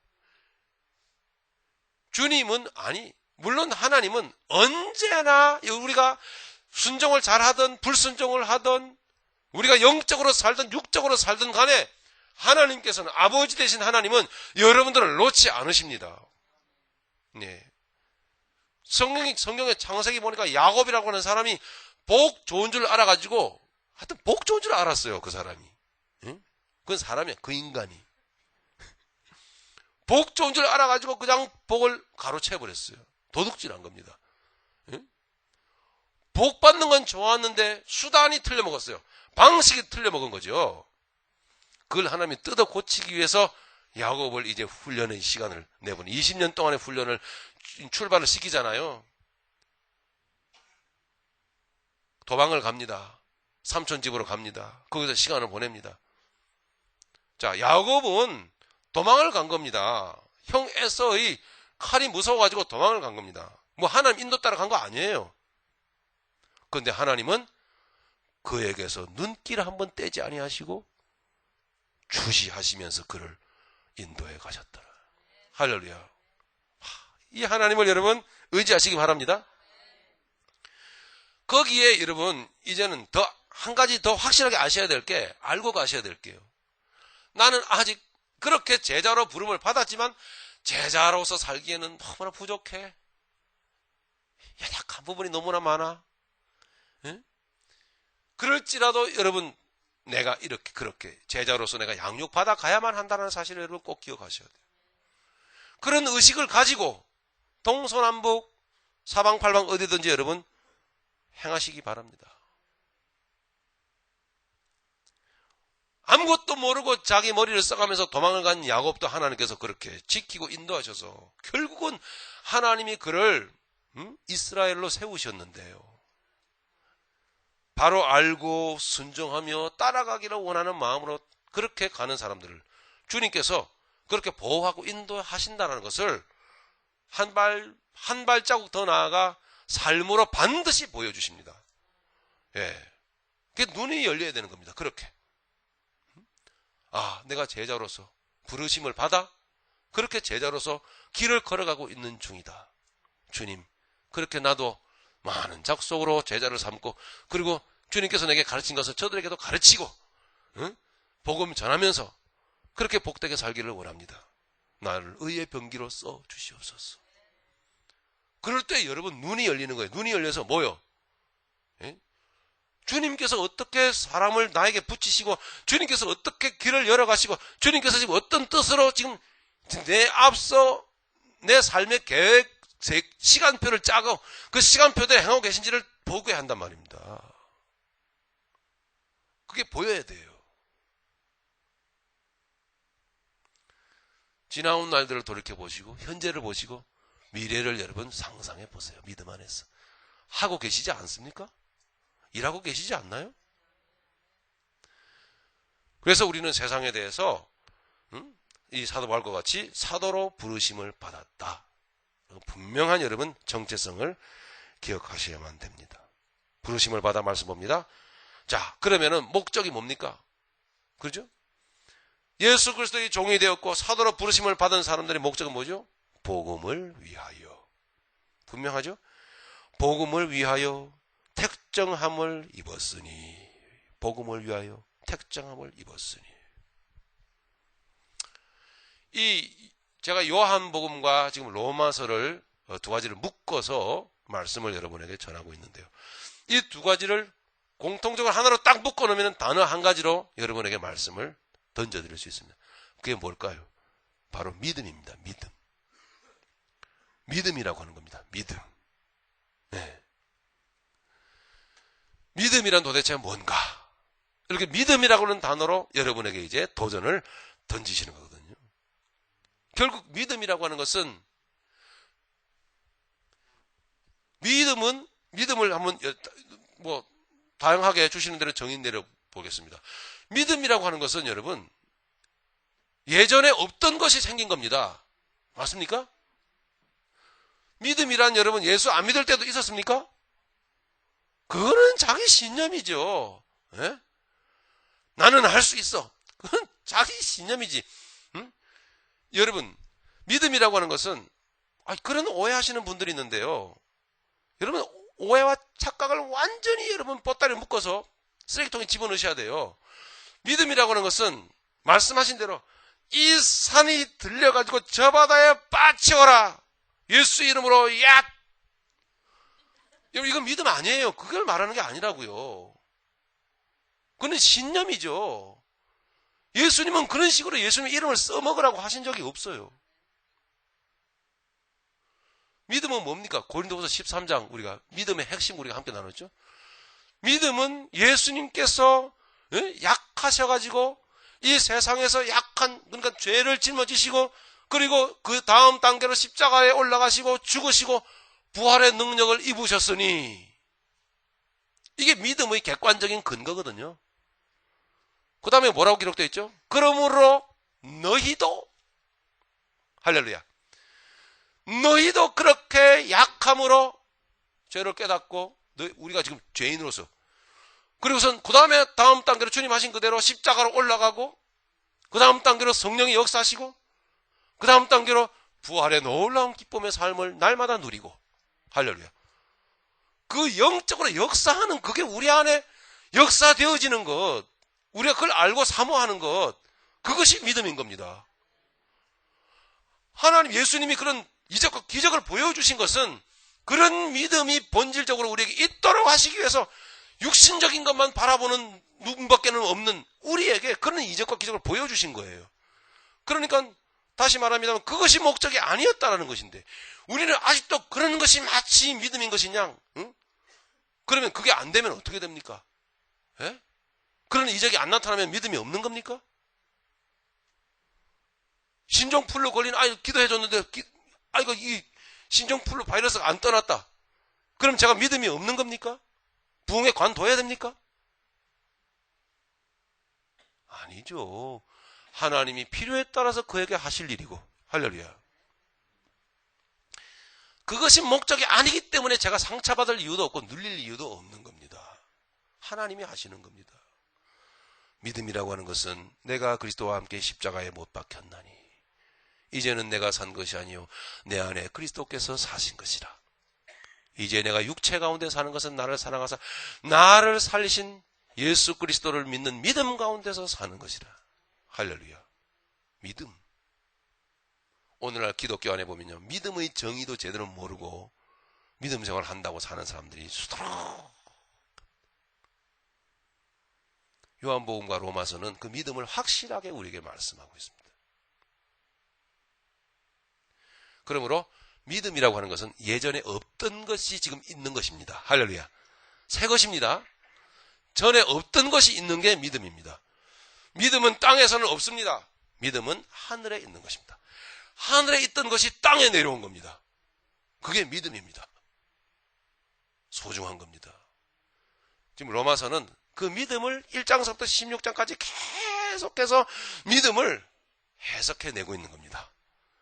주님은 물론 하나님은 언제나 우리가 순종을 잘하든 불순종을 하든 우리가 영적으로 살든 육적으로 살든 간에 하나님께서는 아버지 되신 하나님은 여러분들을 놓지 않으십니다. 네. 성경의 창세기 보니까 야곱이라고 하는 사람이 복 좋은 줄 알아가지고 하여튼 복 좋은 줄 알았어요. 그 사람이. 응? 그건 사람이야. 그 인간이. 복 좋은 줄 알아가지고 그냥 복을 가로채버렸어요. 도둑질한 겁니다. 응? 복 받는 건 좋았는데 수단이 틀려먹었어요. 방식이 틀려먹은 거죠. 그걸 하나님이 뜯어 고치기 위해서 야곱을 이제 훈련의 시간을 내보니 20년 동안의 훈련을 출발을 시키잖아요. 도망을 갑니다. 삼촌 집으로 갑니다. 거기서 시간을 보냅니다. 자, 야곱은 도망을 간 겁니다. 형 에서의 칼이 무서워가지고 도망을 간 겁니다. 뭐 하나님 인도 따라 간 거 아니에요. 그런데 하나님은 그에게서 눈길을 한번 떼지 아니하시고 주시하시면서 그를 인도해 가셨더라. 할렐루야. 이 하나님을 여러분 의지하시기 바랍니다. 거기에 여러분 이제는 한 가지 더 확실하게 아셔야 될 게 알고 가셔야 될게요. 나는 아직 그렇게 제자로 부름을 받았지만 제자로서 살기에는 너무나 부족해. 연약한 부분이 너무나 많아. 응? 그럴지라도 여러분 내가 이렇게 그렇게 제자로서 내가 양육받아 가야만 한다는 사실을 여러분 꼭 기억하셔야 돼요. 그런 의식을 가지고 동서남북 사방팔방 어디든지 여러분 행하시기 바랍니다. 아무것도 모르고 자기 머리를 써가면서 도망을 간 야곱도 하나님께서 그렇게 지키고 인도하셔서 결국은 하나님이 그를 이스라엘로 세우셨는데요. 바로 알고 순종하며 따라가기를 원하는 마음으로 그렇게 가는 사람들을 주님께서 그렇게 보호하고 인도하신다는 것을 한 발자국 더 나아가 삶으로 반드시 보여주십니다. 예. 그게 눈이 열려야 되는 겁니다. 그렇게. 아, 내가 제자로서 부르심을 받아 그렇게 제자로서 길을 걸어가고 있는 중이다. 주님, 그렇게 나도 많은 작속으로 제자를 삼고 그리고 주님께서 내게 가르친 것을 저들에게도 가르치고 복음 전하면서 그렇게 복되게 살기를 원합니다. 나를 의의 병기로 써 주시옵소서. 그럴 때 여러분 눈이 열리는 거예요. 눈이 열려서 뭐요? 예? 주님께서 어떻게 사람을 나에게 붙이시고 주님께서 어떻게 길을 열어가시고 주님께서 지금 어떤 뜻으로 지금 내 앞서 내 삶의 계획 시간표를 짜고 그 시간표대로 행하고 계신지를 보게 한단 말입니다. 그게 보여야 돼요. 지나온 날들을 돌이켜보시고 현재를 보시고 미래를 여러분 상상해 보세요. 믿음 안에서. 하고 계시지 않습니까? 일하고 계시지 않나요? 그래서 우리는 세상에 대해서 이 사도 바울과 같이 사도로 부르심을 받았다. 분명한 여러분 정체성을 기억하셔야만 됩니다. 부르심을 받아 말씀 봅니다. 자, 그러면은 목적이 뭡니까? 그렇죠? 예수 그리스도의 종이 되었고 사도로 부르심을 받은 사람들의 목적은 뭐죠? 복음을 위하여. 분명하죠? 복음을 위하여 택정함을 입었으니. 복음을 위하여 택정함을 입었으니. 제가 요한복음과 지금 로마서를 두 가지를 묶어서 말씀을 여러분에게 전하고 있는데요. 이 두 가지를 공통적으로 하나로 딱 묶어놓으면 단어 한 가지로 여러분에게 말씀을 던져드릴 수 있습니다. 그게 뭘까요? 바로 믿음입니다. 믿음. 믿음이라고 하는 겁니다. 믿음. 네. 믿음이란 도대체 뭔가? 이렇게 믿음이라고 하는 단어로 여러분에게 이제 도전을 던지시는 거거든요. 결국 믿음이라고 하는 것은 믿음을 한번 다양하게 주시는 대로 정의 내려 보겠습니다. 믿음이라고 하는 것은 여러분 예전에 없던 것이 생긴 겁니다. 맞습니까? 믿음이란 여러분 예수 안 믿을 때도 있었습니까? 그거는 자기 신념이죠. 예? 나는 할 수 있어. 그건 자기 신념이지. 응? 여러분 믿음이라고 하는 것은 그런 오해하시는 분들이 있는데요. 여러분 오해와 착각을 완전히 여러분 보따리에 묶어서 쓰레기통에 집어넣으셔야 돼요. 믿음이라고 하는 것은 말씀하신 대로 이 산이 들려가지고 저 바다에 빠치어라. 예수 이름으로 야! 이건 믿음 아니에요. 그걸 말하는 게 아니라고요. 그건 신념이죠. 예수님은 그런 식으로 예수님 이름을 써먹으라고 하신 적이 없어요. 믿음은 뭡니까? 고린도후서 13장 우리가 믿음의 핵심 우리가 함께 나눴죠. 믿음은 예수님께서 약하셔가지고 이 세상에서 약한 그러니까 죄를 짊어지시고 그리고 그 다음 단계로 십자가에 올라가시고 죽으시고 부활의 능력을 입으셨으니 이게 믿음의 객관적인 근거거든요. 그 다음에 뭐라고 기록되어 있죠? 그러므로 너희도 할렐루야 너희도 그렇게 약함으로 죄를 깨닫고 우리가 지금 죄인으로서 그리고선 그 다음에 다음 단계로 주님 하신 그대로 십자가로 올라가고 그 다음 단계로 성령이 역사하시고 그 다음 단계로 부활의 놀라운 기쁨의 삶을 날마다 누리고 할렐루야 그 영적으로 역사하는 그게 우리 안에 역사되어지는 것 우리가 그걸 알고 사모하는 것 그것이 믿음인 겁니다. 하나님 예수님이 그런 이적과 기적을 보여주신 것은 그런 믿음이 본질적으로 우리에게 있도록 하시기 위해서 육신적인 것만 바라보는 눈밖에는 없는 우리에게 그런 이적과 기적을 보여주신 거예요. 그러니까 다시 말하면 그것이 목적이 아니었다는 것인데 우리는 아직도 그런 것이 마치 믿음인 것이냐? 응? 그러면 그게 안 되면 어떻게 됩니까? 예? 그런 이적이 안 나타나면 믿음이 없는 겁니까? 신종플루 걸린 아이 기도해줬는데 아이고 이 신종플루 바이러스가 안 떠났다. 그럼 제가 믿음이 없는 겁니까? 부흥에 관둬야 됩니까? 아니죠. 하나님이 필요에 따라서 그에게 하실 일이고, 할렐루야. 그것이 목적이 아니기 때문에 제가 상처받을 이유도 없고 눌릴 이유도 없는 겁니다. 하나님이 하시는 겁니다. 믿음이라고 하는 것은 내가 그리스도와 함께 십자가에 못 박혔나니 이제는 내가 산 것이 아니요 내 안에 그리스도께서 사신 것이라. 이제 내가 육체 가운데 사는 것은 나를 사랑하사 나를 살리신 예수 그리스도를 믿는 믿음 가운데서 사는 것이라. 할렐루야. 믿음. 오늘날 기독교 안에 보면요, 믿음의 정의도 제대로 모르고 믿음 생활을 한다고 사는 사람들이 수두룩. 요한복음과 로마서는 그 믿음을 확실하게 우리에게 말씀하고 있습니다. 그러므로 믿음이라고 하는 것은 예전에 없던 것이 지금 있는 것입니다. 할렐루야. 새 것입니다. 전에 없던 것이 있는 게 믿음입니다. 믿음은 땅에서는 없습니다. 믿음은 하늘에 있는 것입니다. 하늘에 있던 것이 땅에 내려온 겁니다. 그게 믿음입니다. 소중한 겁니다. 지금 로마서는 그 믿음을 1장서부터 16장까지 계속해서 믿음을 해석해내고 있는 겁니다.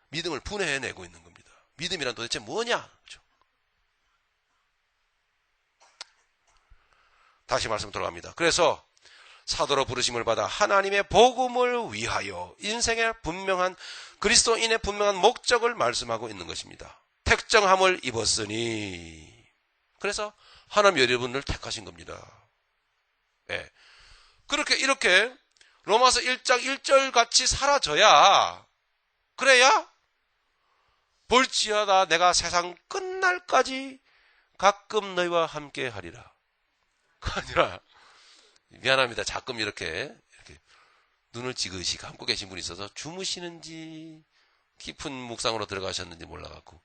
믿음을 분해해내고 있는 겁니다. 믿음이란 도대체 뭐냐? 그렇죠? 다시 말씀 들어갑니다. 그래서 사도로 부르심을 받아 하나님의 복음을 위하여 인생의 분명한 그리스도인의 분명한 목적을 말씀하고 있는 것입니다. 택정함을 입었으니 그래서 하나님 여러분을 택하신 겁니다. 네. 그렇게 이렇게 로마서 1장 1절 같이 사라져야 그래야 볼지어다 내가 세상 끝날까지 가끔 너희와 함께 하리라. 그 아니라 미안합니다. 가끔 이렇게 눈을 지그시 감고 계신 분이 있어서 주무시는지 깊은 묵상으로 들어가셨는지 몰라갖고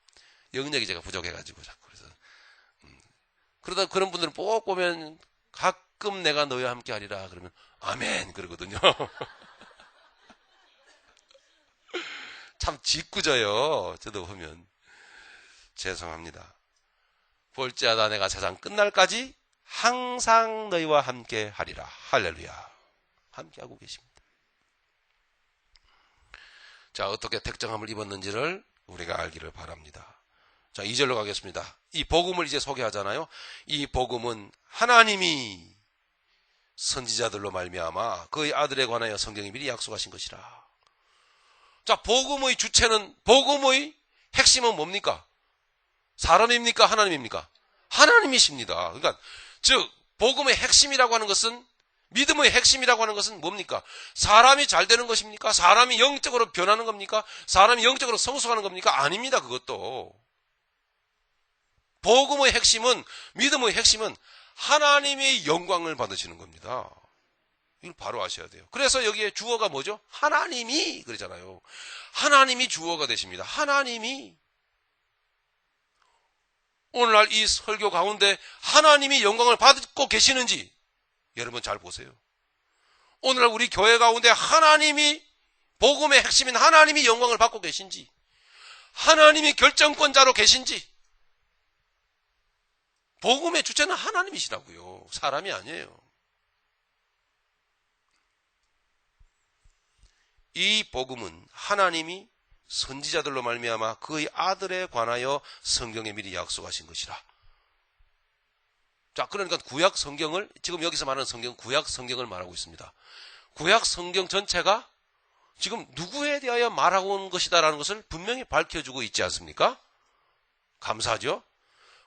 영역이 제가 부족해가지고 자꾸 그래서 그러다 그런 분들은 꼭 보면 가끔 내가 너희와 함께 하리라 그러면 아멘 그러거든요. 참 짓궂어요. 저도 보면 죄송합니다. 볼지어다 내가 세상 끝날까지 항상 너희와 함께 하리라. 할렐루야. 함께하고 계십니다. 자, 어떻게 택정함을 입었는지를 우리가 알기를 바랍니다. 자, 2절로 가겠습니다. 이 복음을 이제 소개하잖아요. 이 복음은 하나님이 선지자들로 말미암아 그의 아들에 관하여 성경이 미리 약속하신 것이라. 자, 복음의 주체는, 복음의 핵심은 뭡니까? 사람입니까? 하나님입니까? 하나님이십니다. 그러니까 즉 복음의 핵심이라고 하는 것은, 믿음의 핵심이라고 하는 것은 뭡니까? 사람이 잘 되는 것입니까? 사람이 영적으로 변하는 겁니까? 사람이 영적으로 성숙하는 겁니까? 아닙니다. 그것도. 복음의 핵심은, 믿음의 핵심은 하나님의 영광을 받으시는 겁니다. 이걸 바로 아셔야 돼요. 그래서 여기에 주어가 뭐죠? 하나님이 그러잖아요. 하나님이 주어가 되십니다. 하나님이. 오늘날 이 설교 가운데 하나님이 영광을 받고 계시는지 여러분 잘 보세요. 오늘날 우리 교회 가운데 하나님이, 복음의 핵심인 하나님이 영광을 받고 계신지, 하나님이 결정권자로 계신지. 복음의 주체는 하나님이시라고요. 사람이 아니에요. 이 복음은 하나님이 선지자들로 말미암아 그의 아들에 관하여 성경에 미리 약속하신 것이라. 자, 그러니까 구약 성경을, 지금 여기서 말하는 성경, 구약 성경을 말하고 있습니다. 구약 성경 전체가 지금 누구에 대하여 말하고 온 것이다라는 것을 분명히 밝혀주고 있지 않습니까? 감사하죠?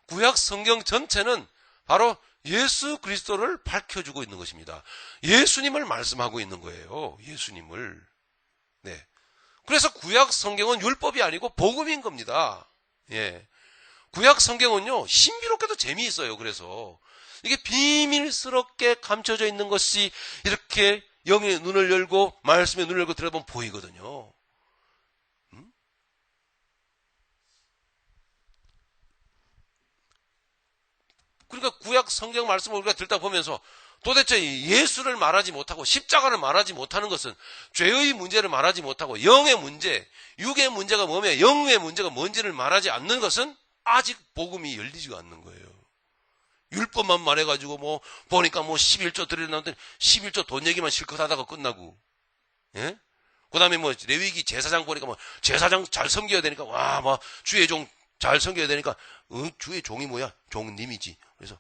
구약 성경 전체는 바로 예수 그리스도를 밝혀주고 있는 것입니다. 예수님을 말씀하고 있는 거예요. 예수님을. 네. 그래서 구약 성경은 율법이 아니고 복음인 겁니다. 예. 구약 성경은요, 신비롭게도 재미있어요. 그래서 이게 비밀스럽게 감춰져 있는 것이 이렇게 영의 눈을 열고 말씀의 눈을 열고 들어보면 보이거든요. 그러니까 구약 성경 말씀을 우리가 듣다 보면서 도대체 예수를 말하지 못하고 십자가를 말하지 못하는 것은 죄의 문제를 말하지 못하고 영의 문제, 육의 문제가 뭐며 영의 문제가 뭔지를 말하지 않는 것은 아직 복음이 열리지가 않는 거예요. 율법만 말해가지고 보니까 11조 드리려는데 11조 돈 얘기만 실컷 하다가 끝나고, 예? 그 다음에 레위기 제사장 보니까 제사장 잘 섬겨야 되니까, 주의 종 잘 섬겨야 되니까, 주의 종이 뭐야? 종님이지. 그래서,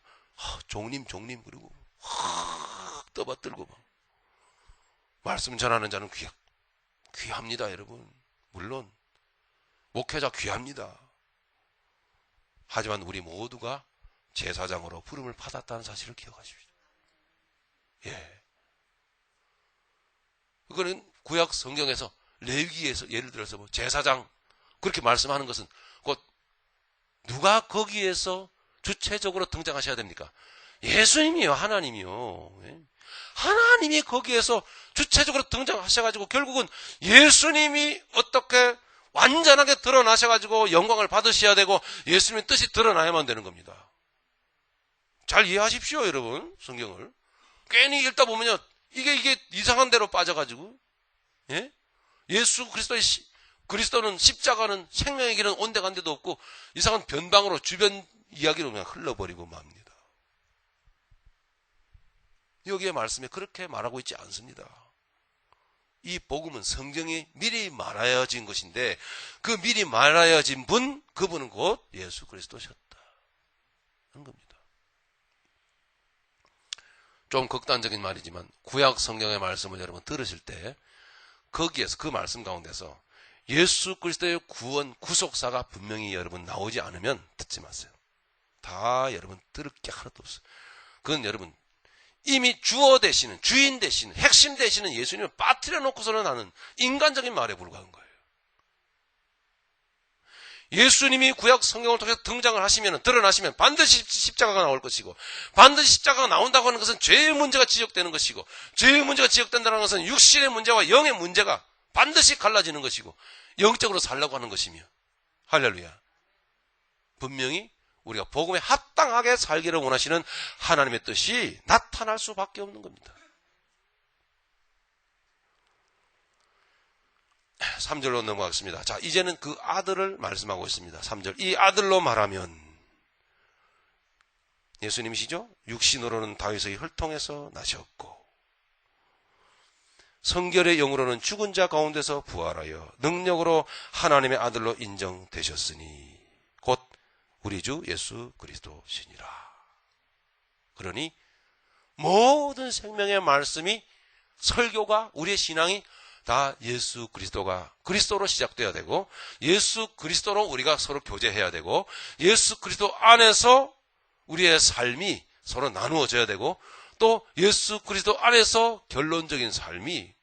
종님, 그리고, 떠받들고 말씀 전하는 자는 귀합니다, 여러분. 물론, 목회자 귀합니다. 하지만 우리 모두가 제사장으로 부름을 받았다는 사실을 기억하십시오. 예. 그거는 구약 성경에서, 레위기에서 예를 들어서 제사장, 그렇게 말씀하는 것은 곧 누가 거기에서 주체적으로 등장하셔야 됩니까? 예수님이요, 하나님이요. 하나님이 거기에서 주체적으로 등장하셔가지고 결국은 예수님이 어떻게 완전하게 드러나셔가지고 영광을 받으셔야 되고 예수님의 뜻이 드러나야만 되는 겁니다. 잘 이해하십시오, 여러분. 성경을 괜히 읽다 보면요, 이게 이상한 데로 빠져가지고, 예? 예수 그리스도는 십자가는 생명의 길은 온데간데도 없고 이상한 변방으로 주변 이야기로 그냥 흘러버리고 맙니다. 여기에 말씀에 그렇게 말하고 있지 않습니다. 이 복음은 성경이 미리 말하여진 것인데 그 미리 말하여진 그분은 곧 예수 그리스도셨다 하는 겁니다. 좀 극단적인 말이지만 구약 성경의 말씀을 여러분 들으실 때 거기에서 그 말씀 가운데서 예수 그리스도의 구원, 구속사가 분명히 여러분 나오지 않으면 듣지 마세요. 다 여러분 들을 게 하나도 없어요. 그건 여러분 이미 주어 되시는, 주인 되시는, 핵심 되시는 예수님을 빠뜨려 놓고서는 하는 인간적인 말에 불과한 거예요. 예수님이 구약 성경을 통해서 등장을 하시면, 드러나시면 반드시 십자가가 나올 것이고, 반드시 십자가가 나온다고 하는 것은 죄의 문제가 지적되는 것이고, 죄의 문제가 지적된다는 것은 육신의 문제와 영의 문제가 반드시 갈라지는 것이고, 영적으로 살라고 하는 것이며, 할렐루야. 분명히 우리가 복음에 합당하게 살기를 원하시는 하나님의 뜻이 나타날 수밖에 없는 겁니다. 3절로 넘어가겠습니다. 자, 이제는 그 아들을 말씀하고 있습니다. 3절. 이 아들로 말하면 예수님이시죠? 육신으로는 다윗의 혈통에서 나셨고 성결의 영으로는 죽은 자 가운데서 부활하여 능력으로 하나님의 아들로 인정되셨으니 곧 우리 주 예수 그리스도시니라. 그러니 모든 생명의 말씀이, 설교가, 우리의 신앙이 다 예수 그리스도로 시작돼야 되고, 예수 그리스도로 우리가 서로 교제해야 되고, 예수 그리스도 안에서 우리의 삶이 서로 나누어져야 되고, 또 예수 그리스도 안에서 결론적인 삶이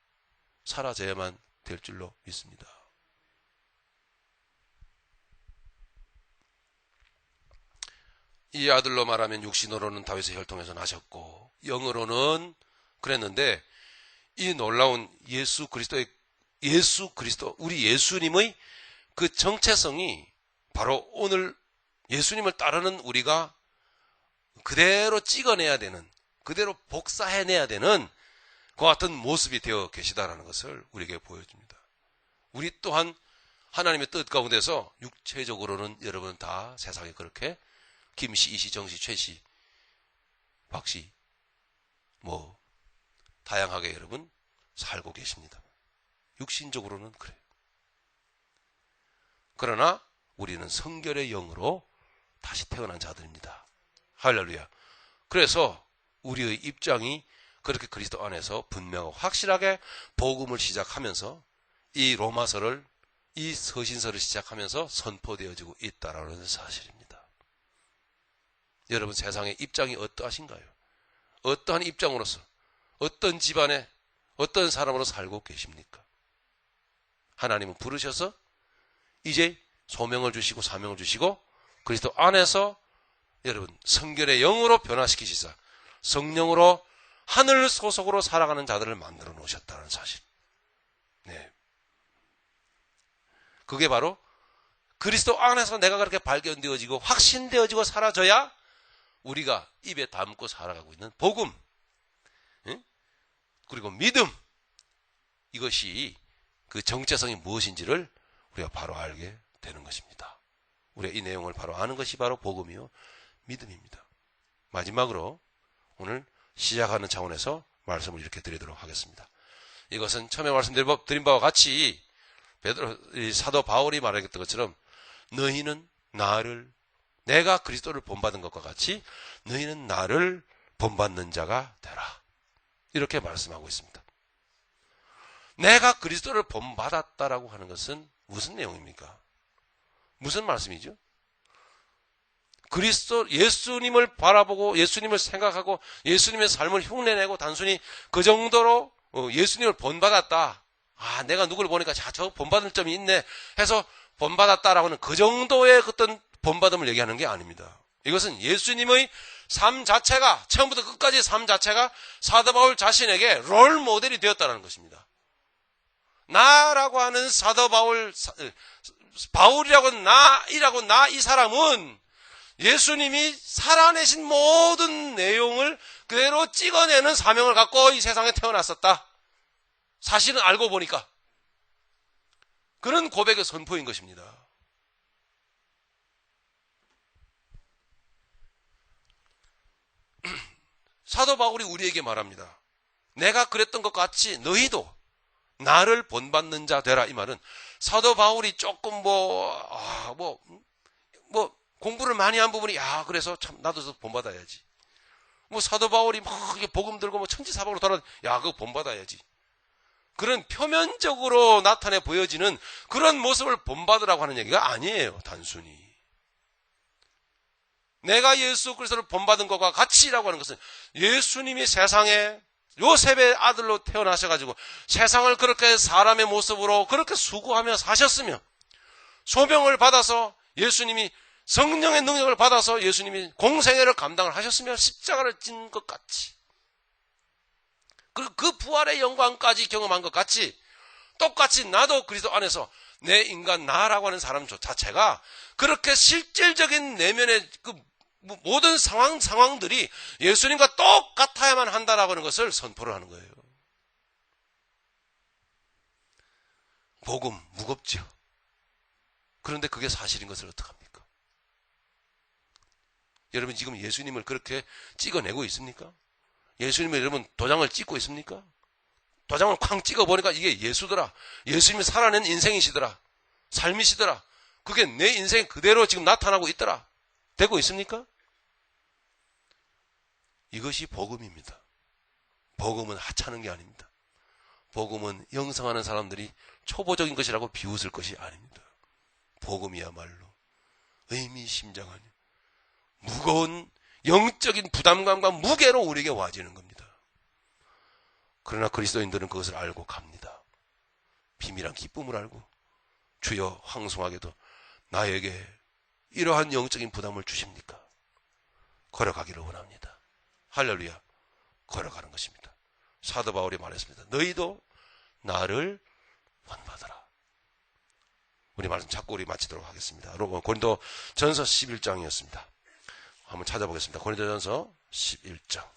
사라져야만 될 줄로 믿습니다. 이 아들로 말하면 육신으로는 다윗의 혈통에서 나셨고 영으로는 그랬는데, 이 놀라운 예수 그리스도, 우리 예수님의 그 정체성이 바로 오늘 예수님을 따르는 우리가 그대로 찍어내야 되는, 그대로 복사해내야 되는 그 같은 모습이 되어 계시다라는 것을 우리에게 보여줍니다. 우리 또한 하나님의 뜻 가운데서 육체적으로는 여러분 다 세상에 그렇게 김씨, 이씨, 정씨, 최씨, 박씨 다양하게 여러분 살고 계십니다. 육신적으로는 그래요. 그러나 우리는 성결의 영으로 다시 태어난 자들입니다. 할렐루야. 그래서 우리의 입장이 그렇게 그리스도 안에서 분명하고 확실하게 복음을 시작하면서 이 로마서를, 이 서신서를 시작하면서 선포되어지고 있다라는 사실입니다. 여러분 세상의 입장이 어떠하신가요? 어떠한 입장으로서, 어떤 집안에, 어떤 사람으로 살고 계십니까? 하나님은 부르셔서 이제 소명을 주시고 사명을 주시고 그리스도 안에서 여러분 성결의 영으로 변화시키시사 성령으로 하늘 소속으로 살아가는 자들을 만들어 놓으셨다는 사실. 네. 그게 바로 그리스도 안에서 내가 그렇게 발견되어지고 확신되어지고 사라져야 우리가 입에 담고 살아가고 있는 복음, 그리고 믿음, 이것이 그 정체성이 무엇인지를 우리가 바로 알게 되는 것입니다. 우리가 이 내용을 바로 아는 것이 바로 복음이요 믿음입니다. 마지막으로 오늘 시작하는 차원에서 말씀을 이렇게 드리도록 하겠습니다. 이것은 처음에 말씀드린 바와 같이 사도 바울이 말했던 것처럼 너희는 내가 그리스도를 본받은 것과 같이 너희는 나를 본받는 자가 되라. 이렇게 말씀하고 있습니다. 내가 그리스도를 본받았다라고 하는 것은 무슨 내용입니까? 무슨 말씀이죠? 예수님을 바라보고 예수님을 생각하고 예수님의 삶을 흉내내고 단순히 그 정도로 예수님을 본받았다. 내가 누구를 보니까 저 본받을 점이 있네 해서 본받았다라고는 그 정도의 어떤 본받음을 얘기하는 게 아닙니다. 이것은 예수님의 삶 자체가, 처음부터 끝까지 삶 자체가 사도 바울 자신에게 롤 모델이 되었다는 것입니다. 나라고 하는 사도 바울이라고 나 이 사람은 예수님이 살아내신 모든 내용을 그대로 찍어내는 사명을 갖고 이 세상에 태어났었다. 사실은 알고 보니까 그런 고백의 선포인 것입니다. 사도 바울이 우리에게 말합니다. 내가 그랬던 것 같이 너희도 나를 본받는 자 되라. 이 말은 사도 바울이 조금 공부를 많이 한 부분이 그래서 참 나도 본받아야지. 사도 바울이 복음 들고 천지사방으로 돌아 그거 본받아야지. 그런 표면적으로 나타내 보여지는 그런 모습을 본받으라고 하는 얘기가 아니에요. 단순히 내가 예수 그리스도를 본받은 것과 같이라고 하는 것은 예수님이 세상에 요셉의 아들로 태어나셔가지고 세상을 그렇게 사람의 모습으로 그렇게 수고하며 사셨으며 소명을 받아서 예수님이 성령의 능력을 받아서 예수님이 공생애를 감당을 하셨으며 십자가를 진 것 같이 그리고 그 부활의 영광까지 경험한 것 같이 똑같이 나도 그리스도 안에서 내 인간 나라고 하는 사람 자체가 그렇게 실질적인 내면의 그 모든 상황들이 예수님과 똑같아야만 한다라고 하는 것을 선포를 하는 거예요. 복음 무겁죠. 그런데 그게 사실인 것을 어떡합니까? 여러분 지금 예수님을 그렇게 찍어내고 있습니까? 예수님을 여러분 도장을 찍고 있습니까? 도장을 쾅 찍어보니까 이게 예수더라. 예수님이 살아낸 인생이시더라. 삶이시더라. 그게 내 인생 그대로 지금 나타나고 있더라. 되고 있습니까? 이것이 복음입니다. 복음은 하찮은 게 아닙니다. 복음은 영성하는 사람들이 초보적인 것이라고 비웃을 것이 아닙니다. 복음이야말로 의미심장한 무거운 영적인 부담감과 무게로 우리에게 와지는 겁니다. 그러나 그리스도인들은 그것을 알고 갑니다. 비밀한 기쁨을 알고 주여 황송하게도 나에게 이러한 영적인 부담을 주십니까? 걸어가기를 원합니다. 할렐루야. 걸어가는 것입니다. 사도 바울이 말했습니다. 너희도 나를 본받아라. 우리 말씀 잡고 우리 마치도록 하겠습니다. 고린도 전서 11장이었습니다. 한번 찾아보겠습니다. 고린도 전서 11장.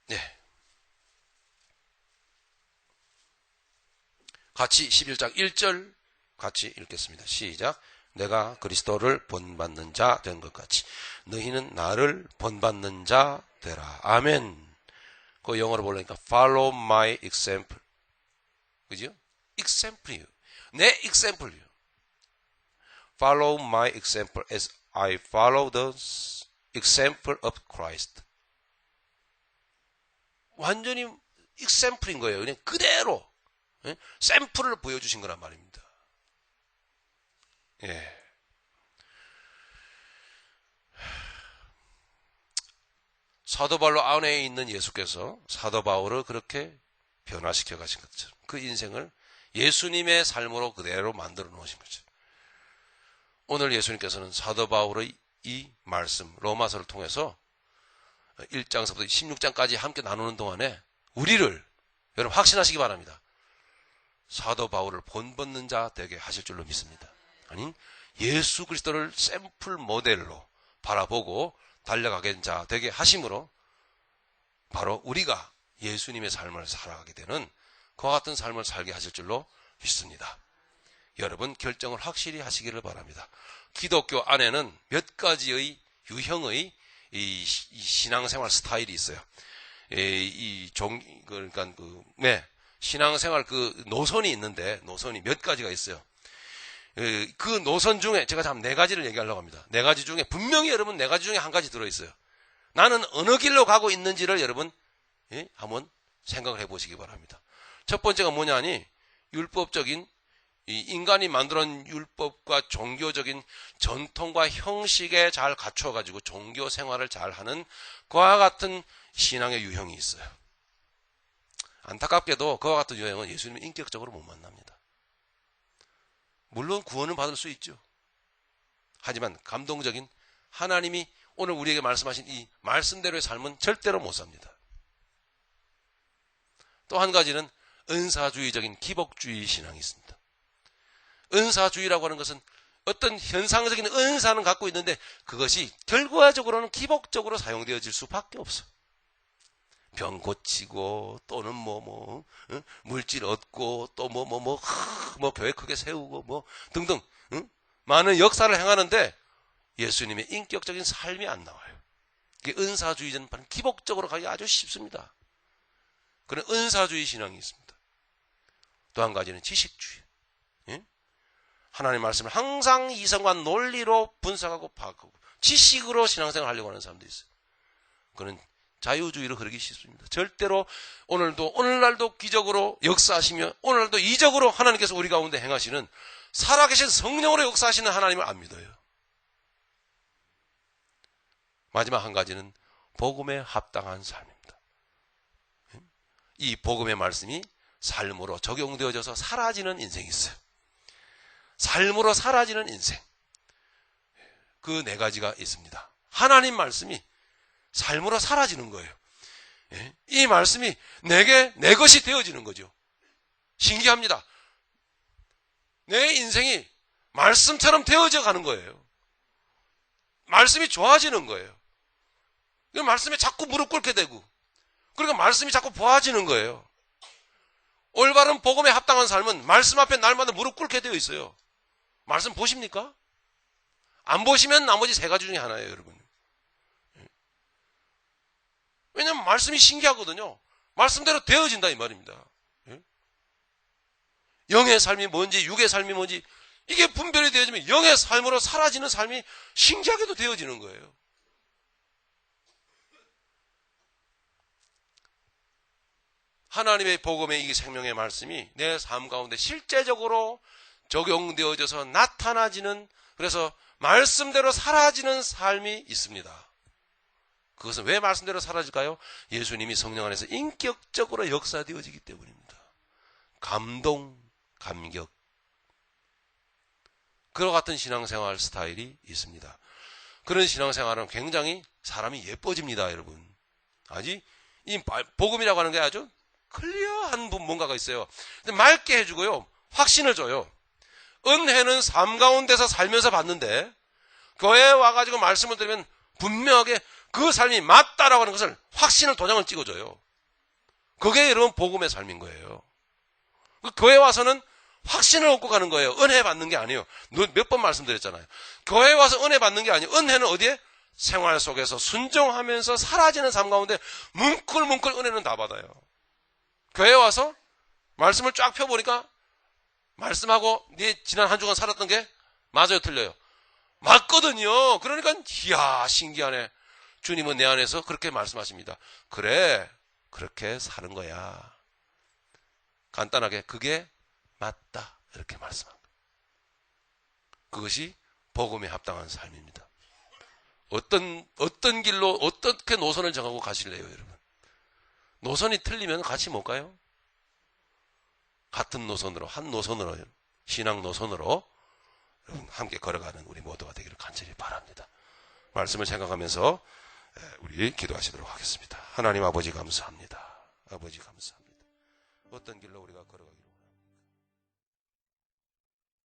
네. 같이 11장 1절 같이 읽겠습니다. 시작. 내가 그리스도를 본받는 자 된 것 같이 너희는 나를 본받는 자 되라. 아멘. 그 영어로 보려니까 follow my example. 그죠? example이요. 내 example이요. Follow my example as I follow the example of Christ. 완전히 example인 거예요. 그냥 그대로 샘플을 보여주신 거란 말입니다. 예. 사도 바울 안에 있는 예수께서 사도 바울을 그렇게 변화시켜 가신 것처럼 그 인생을 예수님의 삶으로 그대로 만들어 놓으신 거죠. 오늘 예수님께서는 사도 바울의 이 말씀 로마서를 통해서 1장서부터 16장까지 함께 나누는 동안에 우리를 여러분 확신하시기 바랍니다. 사도 바울을 본받는 자 되게 하실 줄로 믿습니다. 아니 예수 그리스도를 샘플 모델로 바라보고 달려가게 자 되게 하심으로 바로 우리가 예수님의 삶을 살아가게 되는 그와 같은 삶을 살게 하실 줄로 믿습니다. 여러분 결정을 확실히 하시기를 바랍니다. 기독교 안에는 몇 가지의 유형의 이 신앙생활 스타일이 있어요. 신앙생활 그 노선이 있는데 노선이 몇 가지가 있어요. 그 노선 중에 제가 참 4가지를 얘기하려고 합니다. 4가지 중에 분명히 여러분 4가지 중에 한 가지 들어있어요. 나는 어느 길로 가고 있는지를 여러분 한번 생각을 해보시기 바랍니다. 첫 번째가 뭐냐니 율법적인 이 인간이 만들어낸 율법과 종교적인 전통과 형식에 잘 갖춰가지고 종교 생활을 잘하는 그와 같은 신앙의 유형이 있어요. 안타깝게도 그와 같은 유형은 예수님을 인격적으로 못 만납니다. 물론 구원은 받을 수 있죠. 하지만 감동적인 하나님이 오늘 우리에게 말씀하신 이 말씀대로의 삶은 절대로 못 삽니다. 또 한 가지는 은사주의적인 기복주의 신앙이 있습니다. 은사주의라고 하는 것은 어떤 현상적인 은사는 갖고 있는데 그것이 결과적으로는 기복적으로 사용되어질 수밖에 없어. 병 고치고 또는 물질 얻고 또 교회 크게 세우고 등등 많은 역사를 행하는데 예수님의 인격적인 삶이 안 나와요. 이게 은사주의자는 기복적으로 가기 아주 쉽습니다. 그런 은사주의 신앙이 있습니다. 또 한 가지는 지식주의. 하나님의 말씀을 항상 이성과 논리로 분석하고 파악하고 지식으로 신앙생활을 하려고 하는 사람도 있어요. 그는 자유주의로 그러기 쉽습니다. 절대로 오늘날도 기적으로 역사하시며 오늘날도 이적으로 하나님께서 우리 가운데 행하시는 살아계신 성령으로 역사하시는 하나님을 안 믿어요. 마지막 한 가지는 복음에 합당한 삶입니다. 이 복음의 말씀이 삶으로 적용되어져서 사라지는 인생이 있어요. 삶으로 사라지는 인생. 그 4가지가 있습니다. 하나님 말씀이 삶으로 사라지는 거예요. 이 말씀이 내게 내 것이 되어지는 거죠. 신기합니다. 내 인생이 말씀처럼 되어져 가는 거예요. 말씀이 좋아지는 거예요. 그 말씀에 자꾸 무릎 꿇게 되고 그러니까 말씀이 자꾸 보아지는 거예요. 올바른 복음에 합당한 삶은 말씀 앞에 날마다 무릎 꿇게 되어 있어요. 말씀 보십니까? 안 보시면 나머지 3가지 중에 하나예요, 여러분. 왜냐하면 말씀이 신기하거든요. 말씀대로 되어진다 이 말입니다. 영의 삶이 뭔지 육의 삶이 뭔지 이게 분별이 되어지면 영의 삶으로 사라지는 삶이 신기하게도 되어지는 거예요. 하나님의 복음의 이 생명의 말씀이 내 삶 가운데 실제적으로 적용되어져서 나타나지는 그래서 말씀대로 사라지는 삶이 있습니다. 그것은 왜 말씀대로 사라질까요? 예수님이 성령 안에서 인격적으로 역사되어지기 때문입니다. 감동, 감격. 그와 같은 신앙생활 스타일이 있습니다. 그런 신앙생활은 굉장히 사람이 예뻐집니다, 여러분. 이 복음이라고 하는 게 아주 클리어한 뭔가가 있어요. 근데 맑게 해주고요. 확신을 줘요. 은혜는 삶 가운데서 살면서 받는데 교회에 와가지고 말씀을 들으면 분명하게 그 삶이 맞다라고 하는 것을 확신을 도장을 찍어줘요. 그게 여러분 복음의 삶인 거예요. 교회 와서는 확신을 얻고 가는 거예요. 은혜 받는 게 아니에요. 몇 번 말씀드렸잖아요. 교회 와서 은혜 받는 게 아니에요. 은혜는 어디에? 생활 속에서 순종하면서 사라지는 삶 가운데 뭉클뭉클 은혜는 다 받아요. 교회 와서 말씀을 쫙 펴보니까 말씀하고 네 지난 한 주간 살았던 게 맞아요, 틀려요? 맞거든요. 그러니까 이야 신기하네. 주님은 내 안에서 그렇게 말씀하십니다. 그래 그렇게 사는 거야. 간단하게 그게 맞다 이렇게 말씀합니다. 그것이 복음에 합당한 삶입니다. 어떤 길로 어떻게 노선을 정하고 가실래요, 여러분? 노선이 틀리면 같이 못 가요? 같은 노선으로, 한 노선으로, 신앙 노선으로 함께 걸어가는 우리 모두가 되기를 간절히 바랍니다. 말씀을 생각하면서 우리 기도하시도록 하겠습니다. 하나님 아버지 감사합니다. 아버지 감사합니다. 어떤 길로 우리가 걸어가기